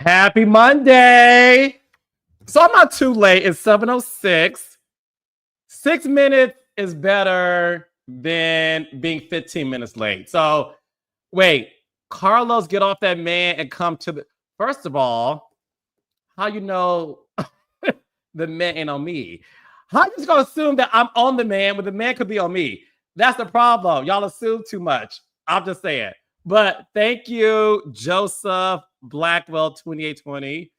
Happy Monday. So I'm not too late. It's 7:06. 6 minutes is better than being 15 minutes late. So wait, Carlos, get off that man and come to the. First of all, how you know the man ain't on me? How you just gonna assume that I'm on the man when the man could be on me? That's the problem. Y'all assume too much. I'm just saying. But thank you, Joseph Blackwell 2820.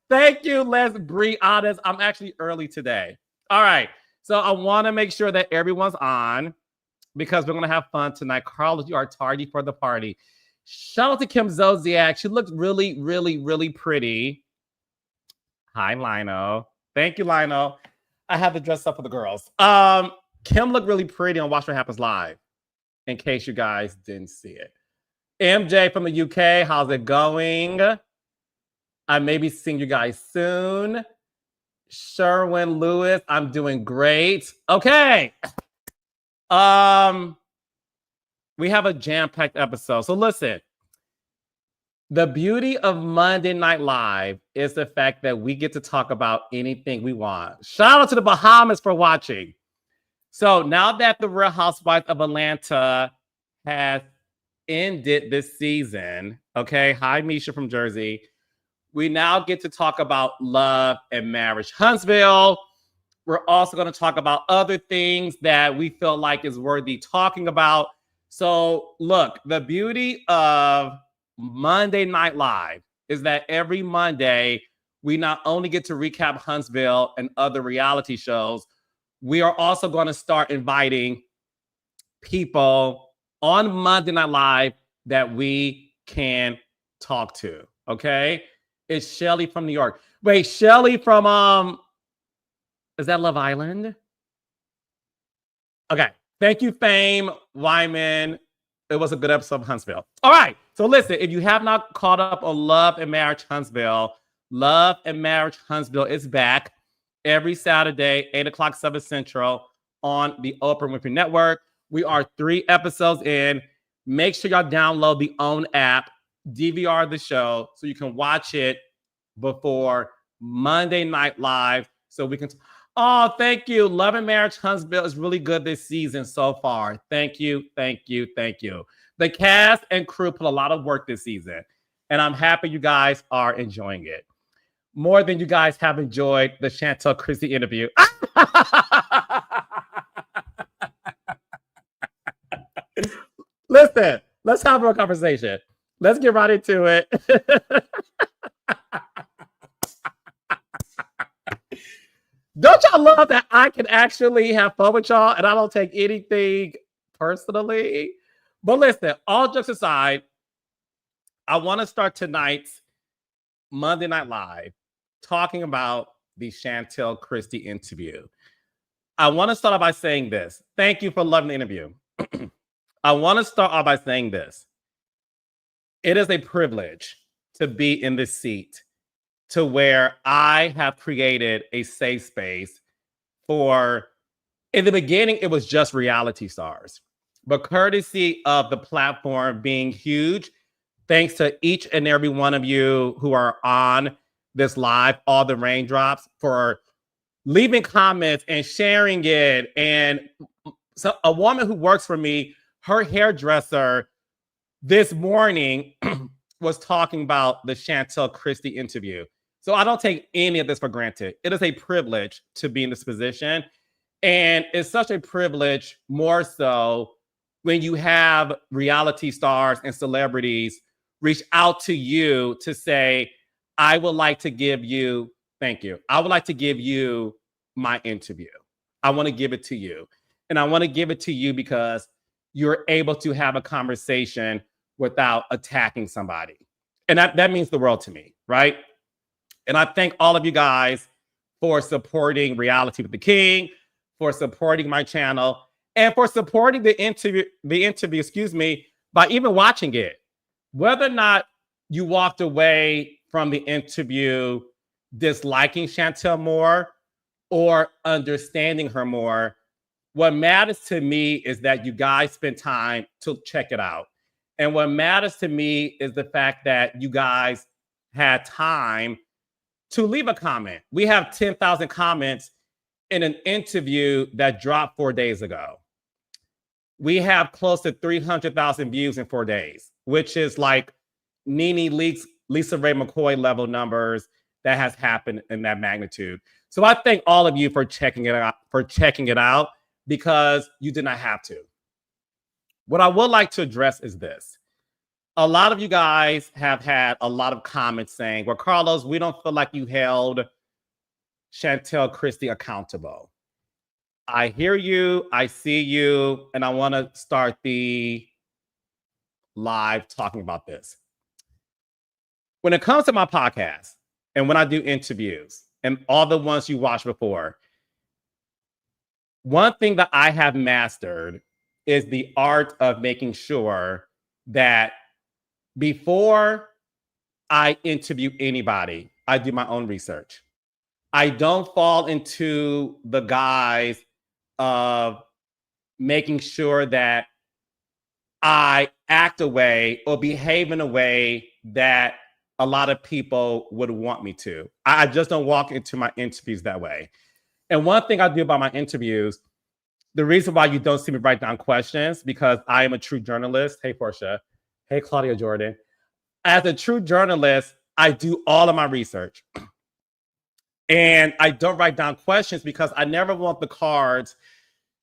Thank you. Let's be honest. I'm actually early today. All right. So I want to make sure that everyone's on because we're going to have fun tonight. Carlos, you are tardy for the party. Shout out to Kim Zodiac. She looked really, really, really pretty. Hi, Lino. Thank you, Lino. I have to dress up for the girls. Kim looked really pretty on Watch What Happens Live, in case you guys didn't see it. MJ from the UK, how's it going? I may be seeing you guys soon. Sherwin Lewis, I'm doing great. Okay. We have a jam-packed episode. So listen, the beauty of Monday Night Live is the fact that we get to talk about anything we want. Shout out to the Bahamas for watching. So now that the Real Housewives of Atlanta has ended this season, okay, hi Misha from Jersey, we now get to talk about Love and Marriage Huntsville. We're also going to talk about other things that we feel like is worthy talking about. So look, the beauty of Monday Night Live is that every Monday, we not only get to recap Huntsville and other reality shows, we are also going to start inviting people on Monday Night Live that we can talk to, okay? It's Shelly from New York. Wait, Shelly from, is that Love Island? Okay. Thank you, Fame, Wyman. It was a good episode of Huntsville. All right. So listen, if you have not caught up on Love and Marriage Huntsville, Love and Marriage Huntsville is back every Saturday, 8 o'clock, 7 Central on the Oprah Winfrey Network. We are 3 episodes in. Make sure y'all download the OWN app, DVR the show, so you can watch it before Monday Night Live. So we can. Oh, thank you. Love and Marriage Huntsville is really good this season so far. Thank you, thank you, thank you. The cast and crew put a lot of work this season, and I'm happy you guys are enjoying it more than you guys have enjoyed the Chantel Christie interview. Listen, let's have a conversation. Let's get right into it. Don't y'all love that I can actually have fun with y'all and I don't take anything personally? But listen, all jokes aside, I want to start tonight's Monday Night Live talking about the Chantel Christie interview. I want to start off by saying this. Thank you for loving the interview. I want to start off by saying this. It is a privilege to be in this seat to where I have created a safe space for, in the beginning, it was just reality stars. But courtesy of the platform being huge, thanks to each and every one of you who are on this live, all the raindrops, for leaving comments and sharing it. And so a woman who works for me, her hairdresser this morning was talking about the Chantel Christie interview. So I don't take any of this for granted. It is a privilege to be in this position. And it's such a privilege, more so when you have reality stars and celebrities reach out to you to say, I would like to give you, thank you. I would like to give you my interview. I want to give it to you. And I want to give it to you because you're able to have a conversation without attacking somebody. And that means the world to me, right? And I thank all of you guys for supporting Reality with the King, for supporting my channel, and for supporting the interview, by even watching it. Whether or not you walked away from the interview disliking Chantel more or understanding her more, what matters to me is that you guys spend time to check it out. And what matters to me is the fact that you guys had time to leave a comment. We have 10,000 comments in an interview that dropped 4 days ago. We have close to 300,000 views in 4 days, which is like Nene Leakes, Lisa Ray McCoy level numbers that has happened in that magnitude. So I thank all of you for checking it out because you did not have to. What I would like to address is this. A lot of you guys have had a lot of comments saying, well, Carlos, we don't feel like you held Chantel Christie accountable. I hear you, I see you, and I want to start the live talking about this. When it comes to my podcast and when I do interviews and all the ones you watched before, one thing that I have mastered is the art of making sure that before I interview anybody, I do my own research. I don't fall into the guise of making sure that I act a way or behave in a way that a lot of people would want me to. I just don't walk into my interviews that way. And one thing I do about my interviews, the reason why you don't see me write down questions, because I am a true journalist. Hey, Portia. Hey, Claudia Jordan. As a true journalist, I do all of my research. And I don't write down questions because I never want the cards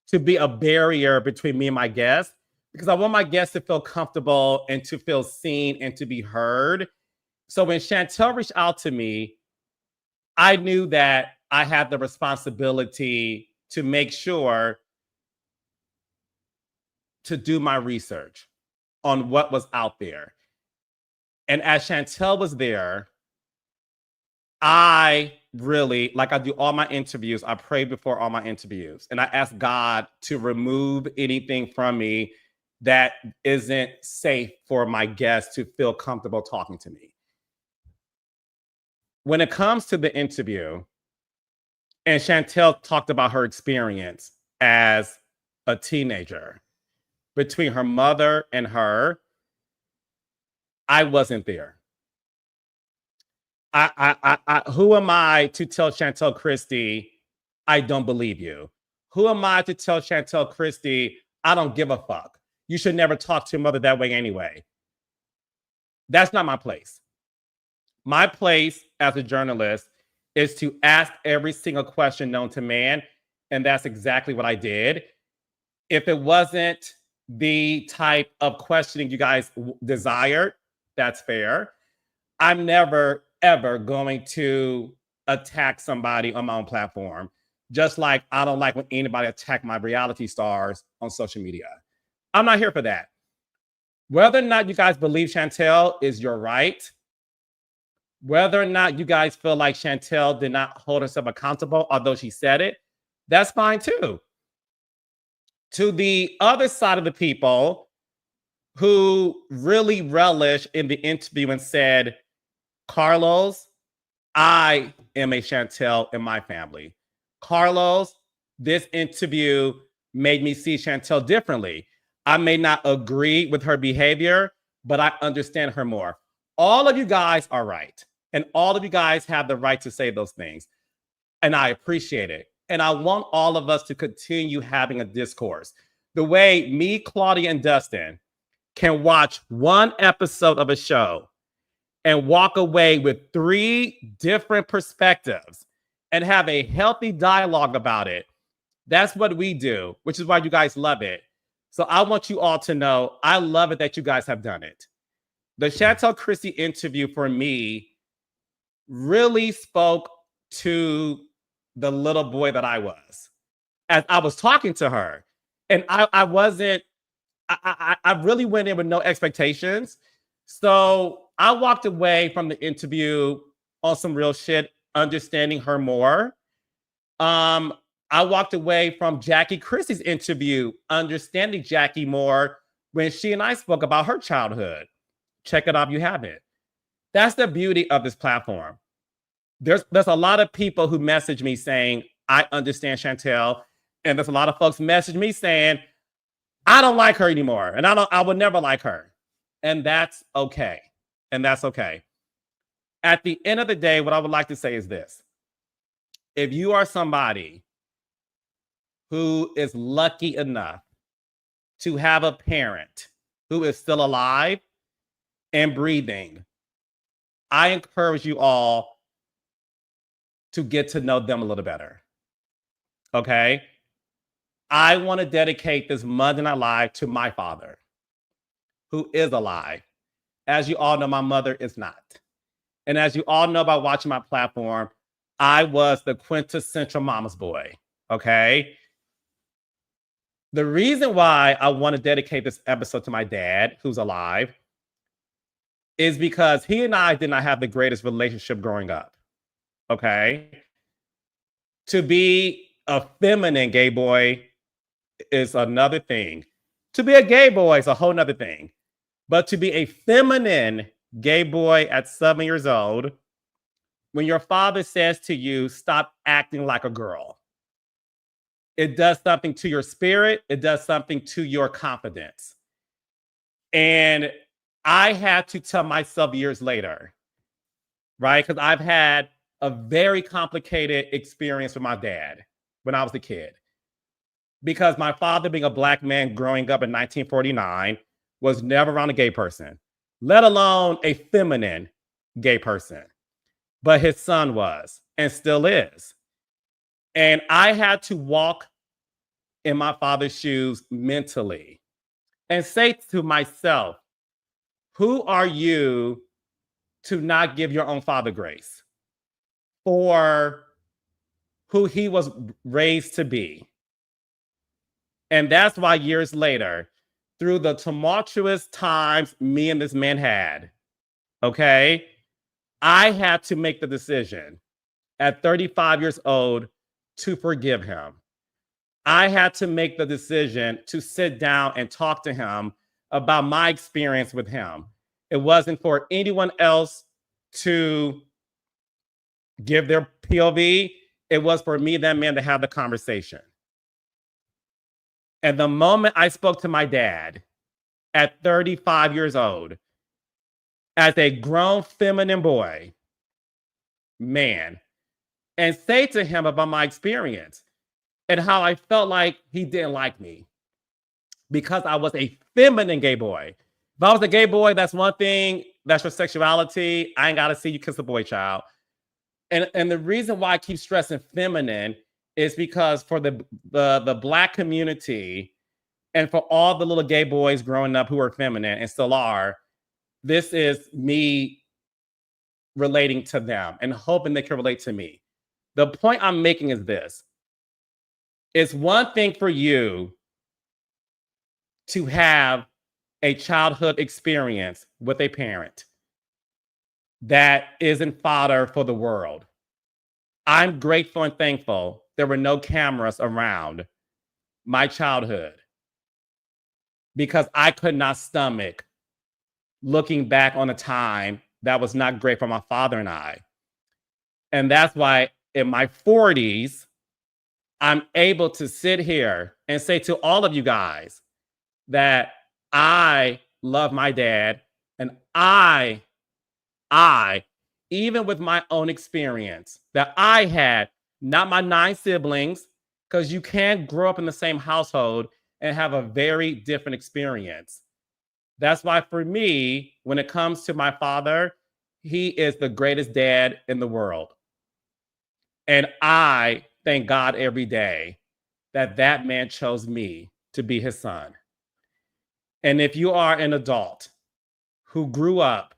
to be a barrier between me and my guests, because I want my guests to feel comfortable and to feel seen and to be heard. So when Chantel reached out to me, I knew that I had the responsibility to make sure to do my research on what was out there. And as Chantel was there, I really, like I do all my interviews, I pray before all my interviews. And I ask God to remove anything from me that isn't safe for my guests to feel comfortable talking to me. When it comes to the interview, and Chantel talked about her experience as a teenager, between her mother and her, I wasn't there. Who am I to tell Chantel Christie, I don't believe you? Who am I to tell Chantel Christie, I don't give a fuck? You should never talk to your mother that way anyway. That's not my place. My place as a journalist is to ask every single question known to man, and that's exactly what I did. If it wasn't the type of questioning you guys desired, that's fair. I'm never, ever going to attack somebody on my own platform, just like I don't like when anybody attack my reality stars on social media. I'm not here for that. Whether or not you guys believe Chantel is your right, whether or not you guys feel like Chantel did not hold herself accountable, although she said it, that's fine too. To the other side of the people who really relish in the interview and said, Carlos, I am a Chantel in my family. Carlos, this interview made me see Chantel differently. I may not agree with her behavior, but I understand her more. All of you guys are right. And all of you guys have the right to say those things. And I appreciate it. And I want all of us to continue having a discourse. The way me, Claudia, and Dustin can watch one episode of a show and walk away with 3 different perspectives and have a healthy dialogue about it. That's what we do, which is why you guys love it. So I want you all to know, I love it that you guys have done it. The Chantel Christie interview for me really spoke to the little boy that I was as I was talking to her. And I really went in with no expectations. So I walked away from the interview on some real shit, understanding her more. I walked away from Jackie Christie's interview, understanding Jackie more when she and I spoke about her childhood. Check it out if you haven't. That's the beauty of this platform. There's a lot of people who message me saying, I understand Chantel. And there's a lot of folks message me saying, I don't like her anymore. And I would never like her. And that's okay. And that's okay. At the end of the day, what I would like to say is this. If you are somebody who is lucky enough to have a parent who is still alive and breathing, I encourage you all to get to know them a little better. Okay? I want to dedicate this Monday Night Live to my father, who is alive. As you all know, my mother is not. And as you all know by watching my platform, I was the quintessential mama's boy. Okay? The reason why I want to dedicate this episode to my dad, who's alive, is because he and I did not have the greatest relationship growing up. Okay? To be a feminine gay boy is another thing. To be a gay boy is a whole nother thing. But to be a feminine gay boy at 7 years old, when your father says to you, stop acting like a girl, it does something to your spirit. It does something to your confidence. And I had to tell myself years later, right? Because I've had a very complicated experience with my dad when I was a kid. Because my father, being a Black man growing up in 1949, was never around a gay person, let alone a feminine gay person. But his son was and still is. And I had to walk in my father's shoes mentally and say to myself, who are you to not give your own father grace for who he was raised to be? And that's why years later, through the tumultuous times me and this man had, okay, I had to make the decision at 35 years old to forgive him. I had to make the decision to sit down and talk to him about my experience with him. It wasn't for anyone else to give their POV. It was for me, that man, to have the conversation. And the moment I spoke to my dad at 35 years old, as a grown feminine boy, man, and say to him about my experience and how I felt like he didn't like me because I was a feminine gay boy. If I was a gay boy, that's one thing. That's your sexuality. I ain't got to see you kiss a boy child. And the reason why I keep stressing feminine is because for the Black community and for all the little gay boys growing up who are feminine and still are, this is me relating to them and hoping they can relate to me. The point I'm making is this. It's one thing for you to have a childhood experience with a parent that isn't fodder for the world. I'm grateful and thankful there were no cameras around my childhood because I could not stomach looking back on a time that was not great for my father and I. And that's why in my 40s, I'm able to sit here and say to all of you guys that I love my dad, and I, even with my own experience that I had, not my 9 siblings, because you can't grow up in the same household and have a very different experience. That's why for me, when it comes to my father, he is the greatest dad in the world. And I thank God every day that that man chose me to be his son. And if you are an adult who grew up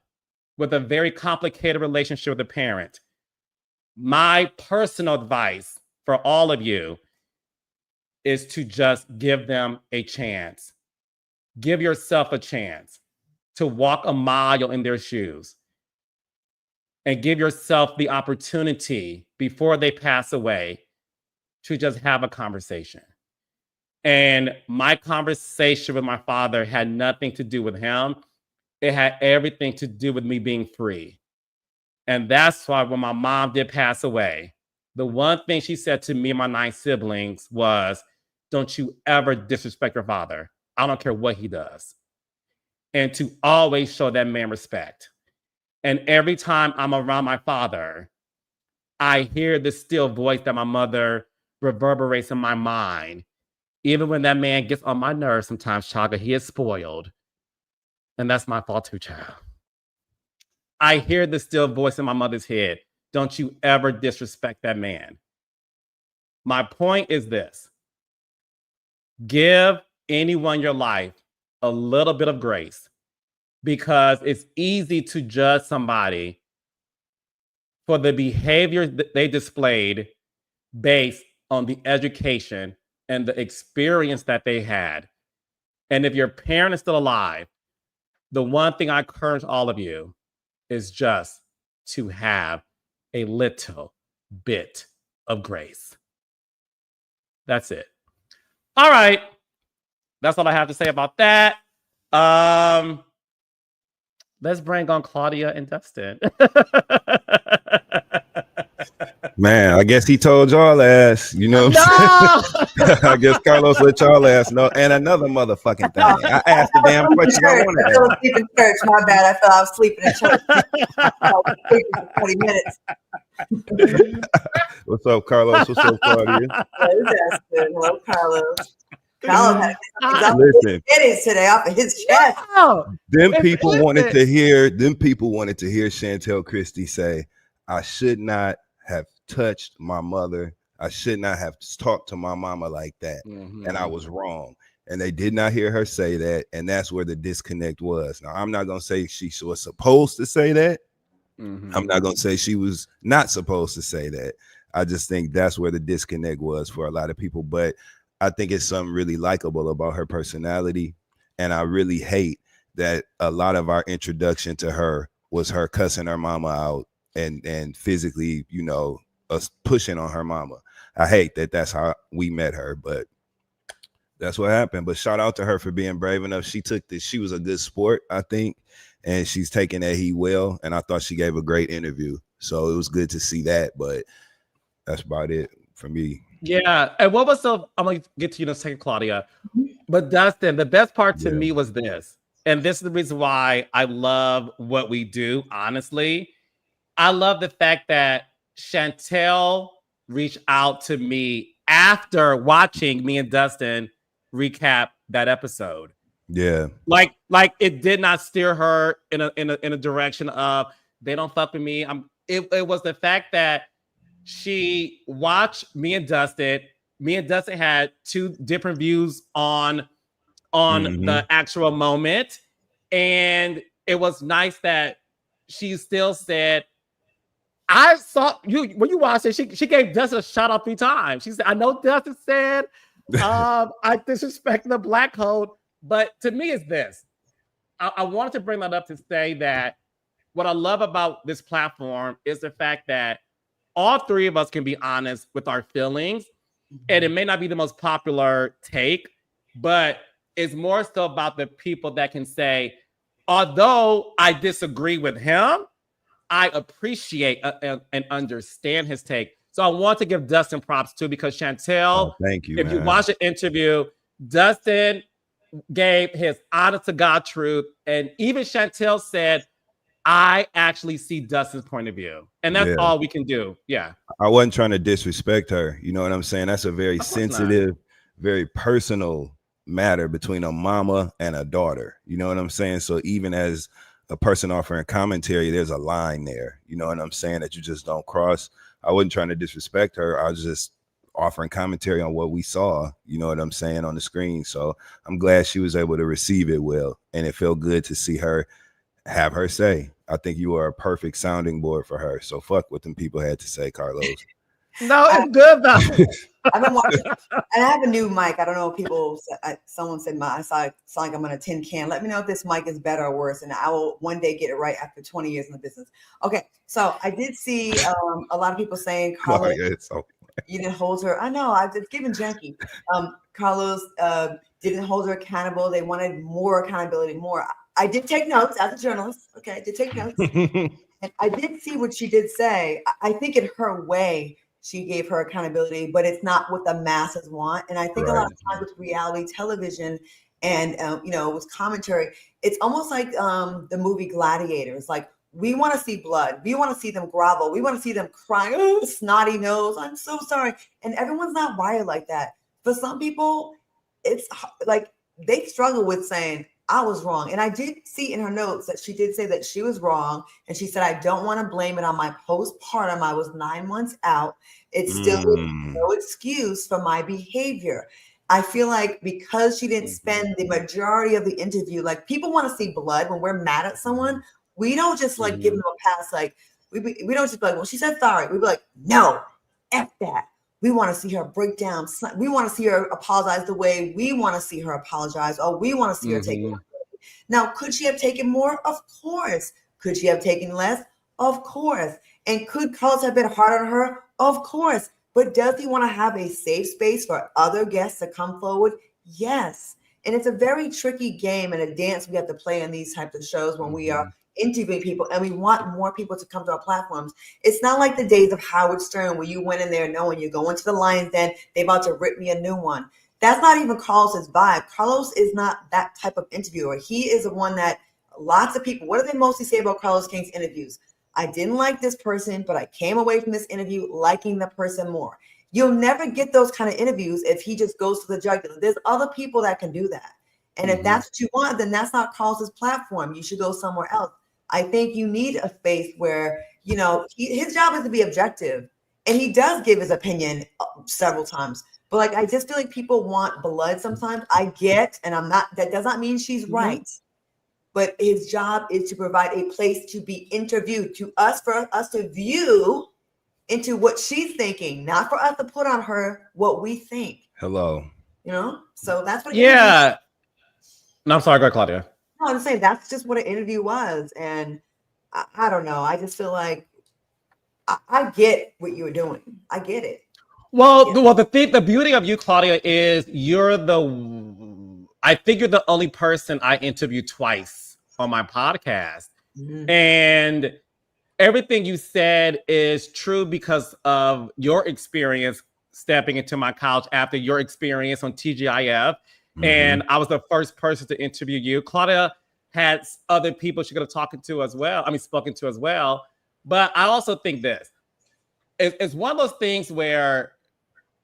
with a very complicated relationship with a parent, my personal advice for all of you is to just give them a chance. Give yourself a chance to walk a mile in their shoes and give yourself the opportunity before they pass away to just have a conversation. And my conversation with my father had nothing to do with him. It had everything to do with me being free. And that's why when my mom did pass away, the one thing she said to me and my 9 siblings was, don't you ever disrespect your father. I don't care what he does. and to always show that man respect. And every time I'm around my father, I hear the still voice that my mother reverberates in my mind. Even when that man gets on my nerves sometimes, Chaga, he is spoiled. And that's my fault too, child. I hear the still voice in my mother's head. Don't you ever disrespect that man. My point is this. Give anyone in your life a little bit of grace, because it's easy to judge somebody for the behavior that they displayed based on the education and the experience that they had. And if your parent is still alive, the one thing I encourage all of you is just to have a little bit of grace. That's it. All right. That's all I have to say about that. Let's bring on Claudia and Dustin. Man, I guess he told y'all ass, you know what I'm saying? I guess Carlos let y'all ass know. And another motherfucking thing. I asked the damn question I wanted to ask. I fell asleep in church. My bad. I thought I was sleeping in church. I was sleeping for 20 minutes. What's up, Carlos? What's up, Claudia? Hello, Carlos. Carlos had listen today off of his chest. Wow. Them people wanted to hear Chantel Christie say, I should not have touched my mother. I should not have talked to my mama like that. Mm-hmm. And I was wrong. And they did not hear her say that. And that's where the disconnect was. Now, I'm not going to say she was supposed to say that. Mm-hmm. I'm not going to say she was not supposed to say that. I just think that's where the disconnect was for a lot of people. But I think it's something really likable about her personality. And I really hate that a lot of our introduction to her was her cussing her mama out and physically, you know, us pushing on her mama. I hate that that's how we met her, but that's what happened. But shout out to her for being brave enough. She took this. She was a good sport, I think, and she's taking that heat well. And I thought she gave a great interview. So it was good to see that, but that's about it for me. Yeah. And what was so, I'm going to get to you in a second, Claudia. But Dustin, the best part to me was this. And this is the reason why I love what we do, honestly. I love the fact that Chantel reached out to me after watching me and Dustin recap that episode. Yeah. Like it did not steer her in a direction of they don't fuck with me. It was the fact that she watched me and Dustin. Me and Dustin had two different views on the actual moment. And it was nice that she still said, I saw you when you watched it. She gave Dustin a shout out 3 times. She said, I know Dustin said I disrespect the black code, but to me it's this. I wanted to bring that up to say that what I love about this platform is the fact that all 3 of us can be honest with our feelings. And it may not be the most popular take, but it's more so about the people that can say, although I disagree with him, I appreciate and understand his take. So I want to give Dustin props too, because Chantel, thank you. If you watch the interview, Dustin gave his honest to God truth. And even Chantel said, I actually see Dustin's point of view. And that's all we can do. Yeah. I wasn't trying to disrespect her. You know what I'm saying? That's a very sensitive, very personal matter between a mama and a daughter. You know what I'm saying? So even as a person offering commentary, there's a line there, you know what I'm saying, that you just don't cross. I wasn't trying to disrespect her. I was just offering commentary on what we saw, you know what I'm saying, on the screen. So I'm glad she was able to receive it well. And it felt good to see her have her say. I think you are a perfect sounding board for her. So fuck what them people had to say, Carlos. No, it's good though. I've been watching, and I have a new mic. I don't know if people. Someone said I sound like I'm on a tin can. Let me know if this mic is better or worse, and I will one day get it right after 20 years in the business. Okay, so I did see a lot of people saying, Carlos, you didn't hold her. I know, I was giving junkie. Carlos didn't hold her accountable. They wanted more accountability, more. I did take notes as a journalist. Okay, I did take notes, and I did see what she did say. I think in her way, she gave her accountability, but it's not what the masses want. And I think a lot of times with reality television And it was commentary. It's almost like the movie Gladiator. It's like, we want to see blood. We want to see them grovel. We want to see them crying. Oh, snotty nose. I'm so sorry. And everyone's not wired like that. For some people, it's like they struggle with saying, I was wrong. And I did see in her notes that she did say that she was wrong. And she said, I don't want to blame it on my postpartum. I was 9 months out. It's still no excuse for my behavior. I feel like because she didn't spend the majority of the interview, like, people want to see blood when we're mad at someone. We don't just like give them a pass. Like, we don't just be like, well, she said sorry. We be like, no, F that. We want to see her break down. We want to see her apologize the way we want to see her apologize, or we want to see her take it. Now, could she have taken more? Of course. Could she have taken less? Of course. And could Carlos have been hard on her? Of course. But does he want to have a safe space for other guests to come forward? Yes. And it's a very tricky game and a dance we have to play in these types of shows when we are interviewing people, and we want more people to come to our platforms. It's not like the days of Howard Stern where you went in there knowing you're going to the Lions Den, they're about to rip me a new one. That's not even Carlos's vibe. Carlos is not that type of interviewer. He is the one that lots of people, what do they mostly say about Carlos King's interviews? I didn't like this person, but I came away from this interview liking the person more. You'll never get those kind of interviews if he just goes to the jugular. There's other people that can do that. And if that's what you want, then that's not Carlos's platform. You should go somewhere else. I think you need a space where, his job is to be objective, and he does give his opinion several times. But like, I just feel like people want blood sometimes. I get, and that does not mean she's right. But his job is to provide a place to be interviewed, for us to view into what she's thinking, not for us to put on her what we think. Hello. So that's what. Yeah. No, I'm sorry. Go ahead, Claudia. No, I'm saying that's just what an interview was. And I don't know. I just feel like I get what you're doing. I get it. Well, the beauty of you, Claudia, is I think you're the only person I interviewed twice on my podcast. And everything you said is true because of your experience stepping into my couch after your experience on TGIF. And I was the first person to interview you. Claudia had other people she could have spoken to as well. But I also think this. It's one of those things where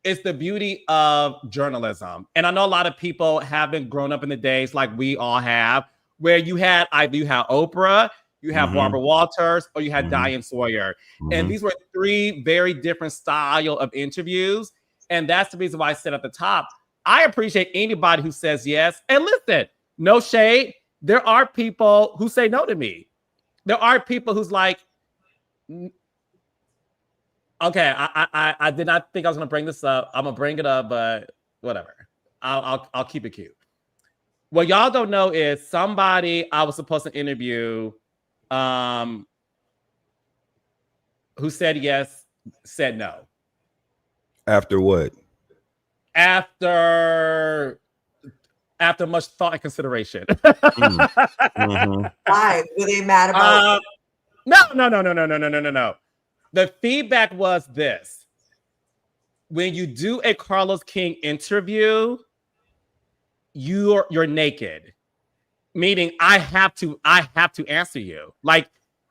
it's the beauty of journalism. And I know a lot of people haven't grown up in the days like we all have, where you had Oprah, you had Barbara Walters, or you had Diane Sawyer. And these were three very different style of interviews. And that's the reason why I said at the top, I appreciate anybody who says yes. And listen, no shade. There are people who say no to me. There are people who's like, okay, I did not think I was going to bring this up. I'm going to bring it up, but whatever. I'll keep it cute. What y'all don't know is somebody I was supposed to interview who said yes, said no. After what? After much thought and consideration. Why? Were they mad about No. The feedback was this. When you do a Carlos King interview, you're naked. Meaning I have to answer you. Like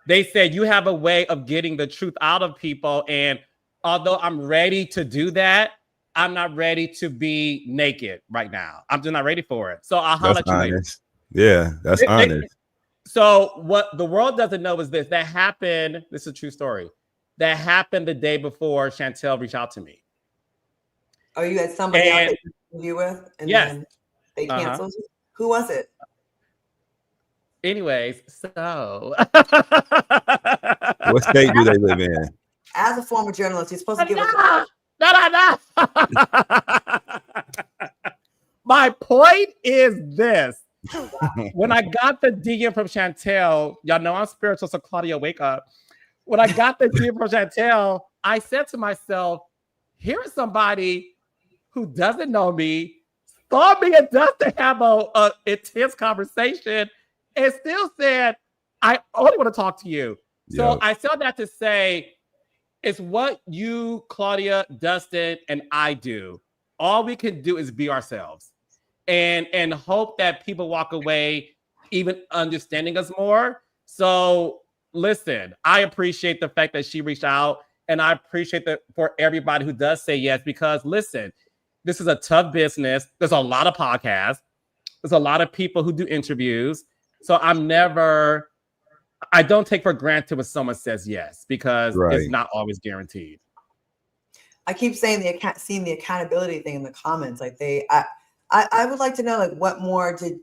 they said, you have a way of getting the truth out of people. And although I'm ready to do that, I'm not ready to be naked right now. I'm just not ready for it. So I'll holler at you later. Yeah, that's honest. So what the world doesn't know is this. That happened. This is a true story. That happened the day before Chantel reached out to me. Oh, you had somebody else that you with? And then they canceled you? Who was it? Anyways, so. What state do they live in? As a former journalist, you're supposed to give us. No. My point is this. When I got the DM from Chantel, y'all know I'm spiritual, so Claudia, wake up. When I got the DM from Chantel, I said to myself, here is somebody who doesn't know me, saw me enough to have a intense conversation, and still said, I only want to talk to you. So I said that to say, it's what you, Claudia, Dustin, and I do. All we can do is be ourselves. and hope that people walk away even understanding us more. So listen, I appreciate the fact that she reached out, and I appreciate that for everybody who does say yes, because listen, this is a tough business. There's a lot of podcasts. There's a lot of people who do interviews. So I don't take for granted when someone says yes, because it's not always guaranteed. I keep saying seeing the accountability thing in the comments. Like I would like to know, like, what more did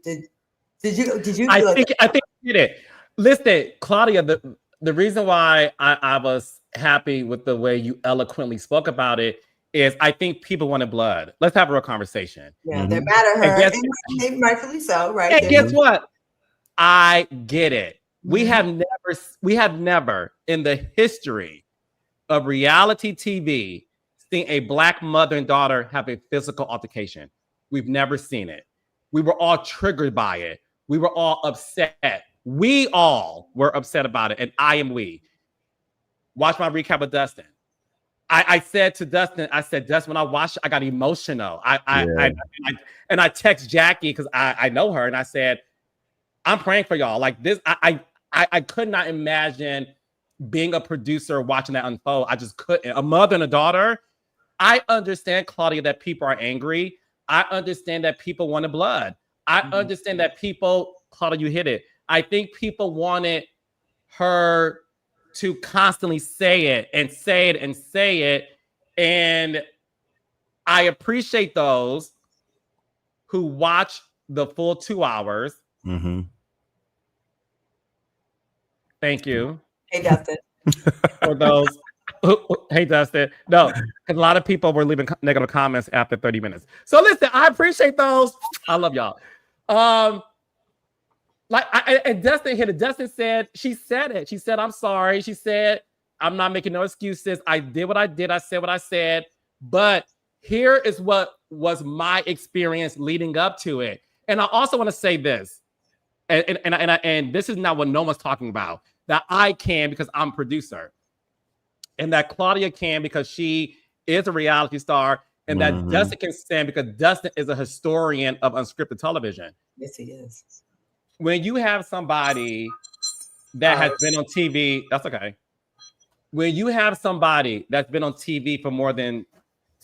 you? I think you did it. Listen, Claudia, the reason why I was happy with the way you eloquently spoke about it is I think people wanted blood. Let's have a real conversation. Yeah, they're mad at her, and rightfully so, right? And guess what? I get it. We have never in the history of reality TV seen a Black mother and daughter have a physical altercation. We've never seen it. We were all triggered by it. We were all upset. We all were upset about it, and I am we. Watch my recap with Dustin. I said to Dustin, Dustin, when I watched it, I got emotional. And I text Jackie, because I know her, and I said, I'm praying for y'all. Like this, I could not imagine being a producer watching that unfold. I just couldn't. A mother and a daughter. I understand, Claudia, that people are angry. I understand that people wanted blood. I understand that people, Claudia, you hit it. I think people wanted her to constantly say it and say it and say it. And I appreciate those who watch the full 2 hours. Thank you. Hey, Dustin. For those. Hey, Dustin. No, because a lot of people were leaving negative comments after 30 minutes. So listen, I appreciate those. I love y'all. And Dustin hit it. Dustin said, she said it. She said, I'm sorry. She said, I'm not making no excuses. I did what I did. I said what I said. But here is what was my experience leading up to it. And I also want to say this, and this is not what no one's talking about, that I can because I'm a producer, and that Claudia can because she is a reality star, and that Dustin can stand because Dustin is a historian of unscripted television. Yes, he is. When you have somebody that has been on TV, that's okay. When you have somebody that's been on TV for more than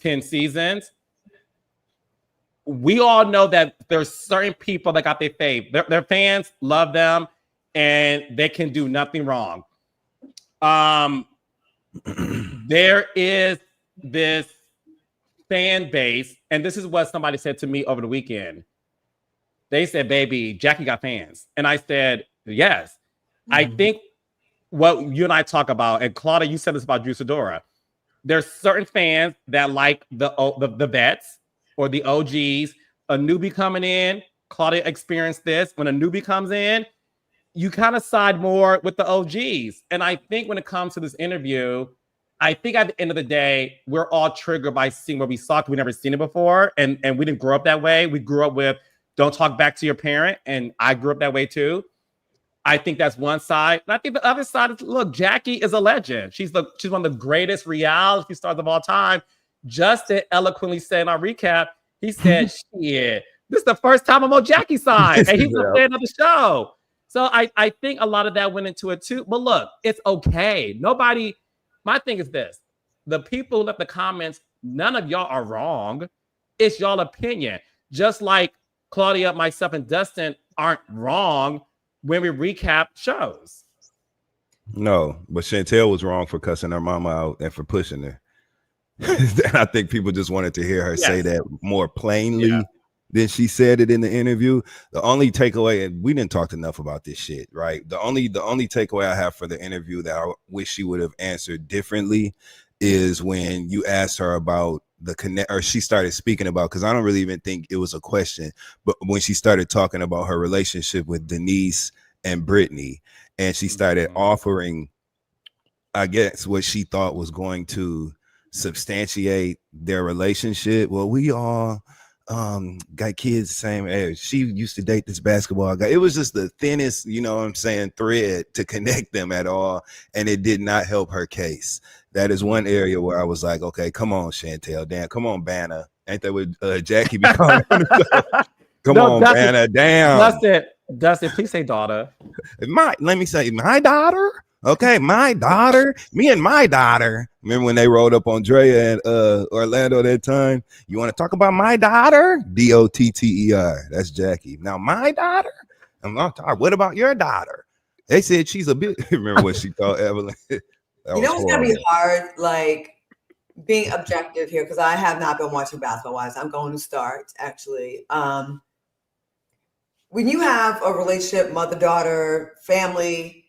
10 seasons, we all know that there's certain people that got their fave. Their fans love them, and they can do nothing wrong. There is this fan base, and this is what somebody said to me over the weekend. They said, baby, Jackie got fans. And I said, yes. I think what you and I talk about, and Claudia, you said this about Juicidora. There's certain fans that like the vets or the OGs. A newbie coming in, Claudia experienced this. When a newbie comes in, you kind of side more with the OGs. And I think when it comes to this interview, I think at the end of the day, we're all triggered by seeing what we saw because we've never seen it before. And we didn't grow up that way. We grew up with don't talk back to your parent. And I grew up that way too. I think that's one side. And I think the other side is, look, Jackie is a legend. She's one of the greatest reality stars of all time. Justin eloquently said in our recap, he said, shit, this is the first time I'm on Jackie's side. And he's a fan of the show. So I think a lot of that went into it too. But look, it's okay. My thing is this. The people who left the comments, none of y'all are wrong. It's y'all opinion. Just like Claudia, myself, and Dustin aren't wrong when we recap shows. No, but Chantel was wrong for cussing her mama out and for pushing her. And I think people just wanted to hear her say that more plainly than she said it in the interview. The only takeaway, and we didn't talk enough about this shit, right? The only takeaway I have for the interview that I wish she would have answered differently is when you asked her about the connect, or she started speaking about, because I don't really even think it was a question, but when she started talking about her relationship with Denise and Brittany, and she started offering, I guess, what she thought was going to substantiate their relationship. Well, we all got kids the same age. She used to date this basketball guy. It was just the thinnest, you know what I'm saying, thread to connect them at all, and it did not help her case. That is one area where I was like, okay, come on, Chantel, damn, come on, Banner. Ain't that what Jackie be calling? Come on, Banner, damn. Dustin, please say daughter. Let me say my daughter. Okay, my daughter. Me and my daughter. Remember when they rolled up on Drea and Orlando that time? You want to talk about my daughter? Dotter. That's Jackie. Now my daughter. I'm not talking. What about your daughter? They said she's a bit. Remember what she called Evelyn? You know what's gonna be hard, like being objective here, because I have not been watching Basketball Wives. I'm going to start actually. When you have a relationship, mother-daughter, family,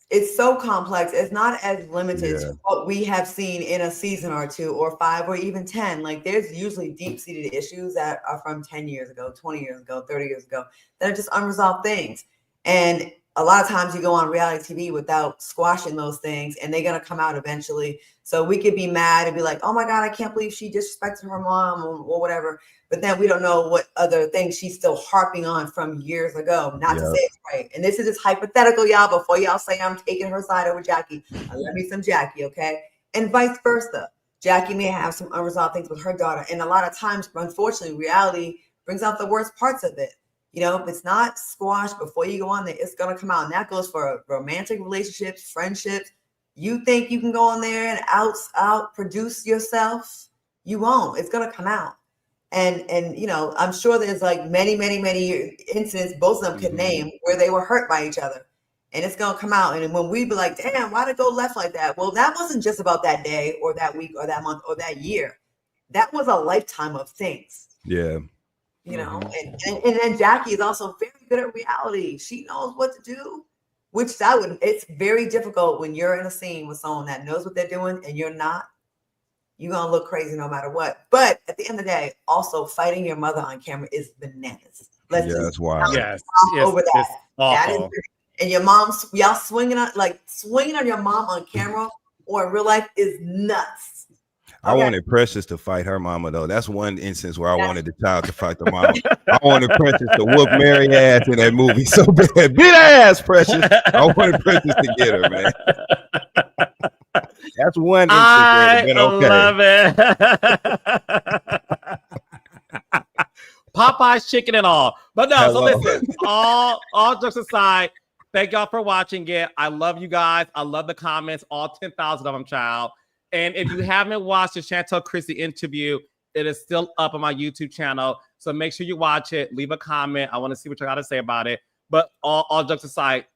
it's so complex. It's not as limited to what we have seen in a season or two or 5 or even 10. Like there's usually deep-seated issues that are from 10 years ago, 20 years ago, 30 years ago, that are just unresolved things. And a lot of times you go on reality TV without squashing those things, and they're going to come out eventually. So we could be mad and be like, oh my God, I can't believe she disrespected her mom or whatever. But then we don't know what other things she's still harping on from years ago. Not to say it's right. And this is just hypothetical, y'all, before y'all say I'm taking her side over Jackie. I love me some Jackie, okay? And vice versa. Jackie may have some unresolved things with her daughter. And a lot of times, unfortunately, reality brings out the worst parts of it. You know, if it's not squashed before you go on there, it's going to come out. And that goes for romantic relationships, friendships. You think you can go on there and out produce yourself? You won't. It's going to come out. And you know, I'm sure there's like many incidents both of them could name where they were hurt by each other. And it's going to come out. And when we be like, damn, why'd it go left like that? Well, that wasn't just about that day or that week or that month or that year. That was a lifetime of things. Yeah. You know, and then Jackie is also very good at reality. She knows what to do, which it's very difficult when you're in a scene with someone that knows what they're doing and you're not. You're going to look crazy no matter what. But at the end of the day, also fighting your mother on camera is bananas. That's wild. Yes. Over that. That is, and your mom's, y'all swinging on your mom on camera or in real life is nuts. I wanted Precious to fight her mama, though. That's one instance where I wanted the child to fight the mama. I wanted Precious to whoop Mary ass in that movie so bad. Beat her ass, Precious. I wanted Precious to get her, man. That's one instance where it love it. Popeye's chicken and all. But no, so listen, all jokes aside, thank y'all for watching it. I love you guys. I love the comments, all 10,000 of them, child. And if you haven't watched the Chantel Christie interview, it is still up on my YouTube channel. So make sure you watch it. Leave a comment. I want to see what you got to say about it. But all jokes aside,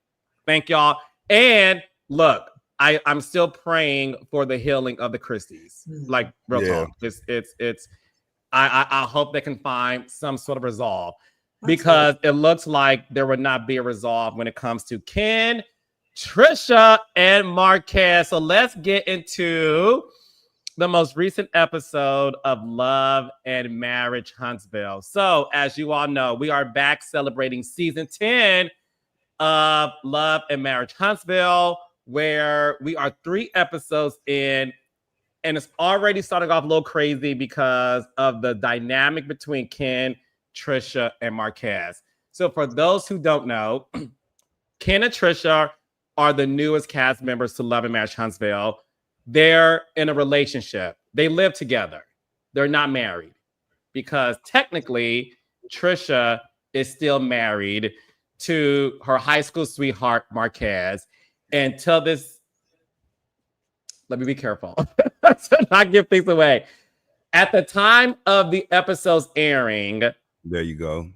thank y'all. And look, I'm still praying for the healing of the Christies. Like real talk. It's I hope they can find some sort of resolve because it looks like there would not be a resolve when it comes to Ken, Tricia, and Marques. So let's get into the most recent episode of Love and Marriage Huntsville. So as you all know, we are back celebrating season 10 of Love and Marriage Huntsville, where we are 3 episodes in, and it's already starting off a little crazy because of the dynamic between Ken, Tricia, and Marques. So for those who don't know, Ken and Tricia are the newest cast members to Love and Marriage Huntsville. They're in a relationship. They live together. They're not married because technically Tricia is still married to her high school sweetheart, Marques. Until this, let me be careful to not give things away. At the time of the episode's airing, there you go.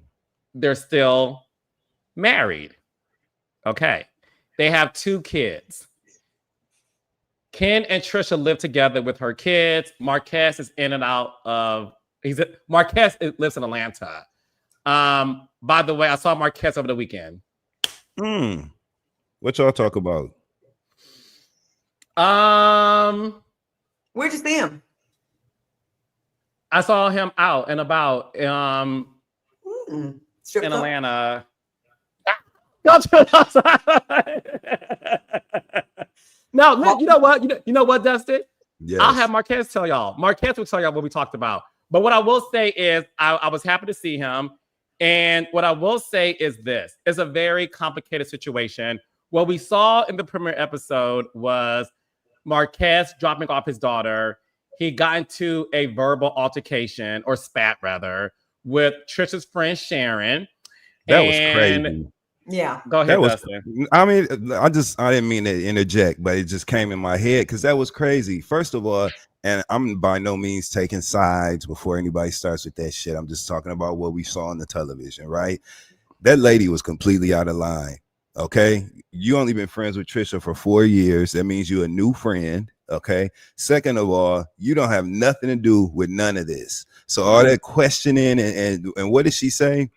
They're still married. Okay. They have 2 kids. Ken and Tricia live together with her kids. Marques is in and out of, Marques lives in Atlanta. By the way, I saw Marques over the weekend. What y'all talk about? Where'd you see him? I saw him out and about in Atlanta. No, look, you know what? You know what, Dustin? Yes. I'll have Marques tell y'all. Marques will tell y'all what we talked about. But what I will say is I was happy to see him. And what I will say is this. It's a very complicated situation. What we saw in the premiere episode was Marques dropping off his daughter. He got into a verbal altercation, or spat rather, with Tricia's friend Sharon. That was crazy. Yeah. Go ahead, Dustin. I mean, I didn't mean to interject, but it just came in my head because that was crazy. First of all, and I'm by no means taking sides before anybody starts with that shit. I'm just talking about what we saw on the television, right? That lady was completely out of line. Okay. You only been friends with Tricia for 4 years. That means you're a new friend. Okay. Second of all, you don't have nothing to do with none of this. So all that questioning and what did she say?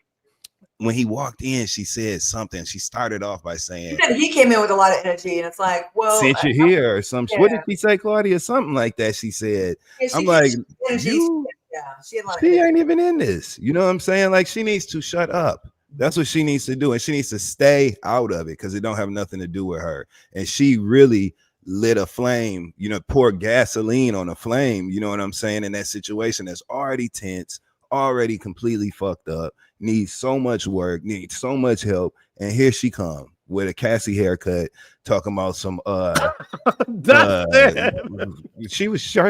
When he walked in, she said something. She started off by saying, he came in with a lot of energy, and it's like, well, since you're here or something. Yeah. What did she say, Claudia? Something like that. She said, yeah, I'm like, she ain't even in this. You know what I'm saying? Like, she needs to shut up. That's what she needs to do. And she needs to stay out of it because it don't have nothing to do with her. And she really lit a flame, pour gasoline on a flame, you know what I'm saying, in that situation that's already tense, already completely fucked up, needs so much work, needs so much help. And here she come with a Cassie haircut, talking about some her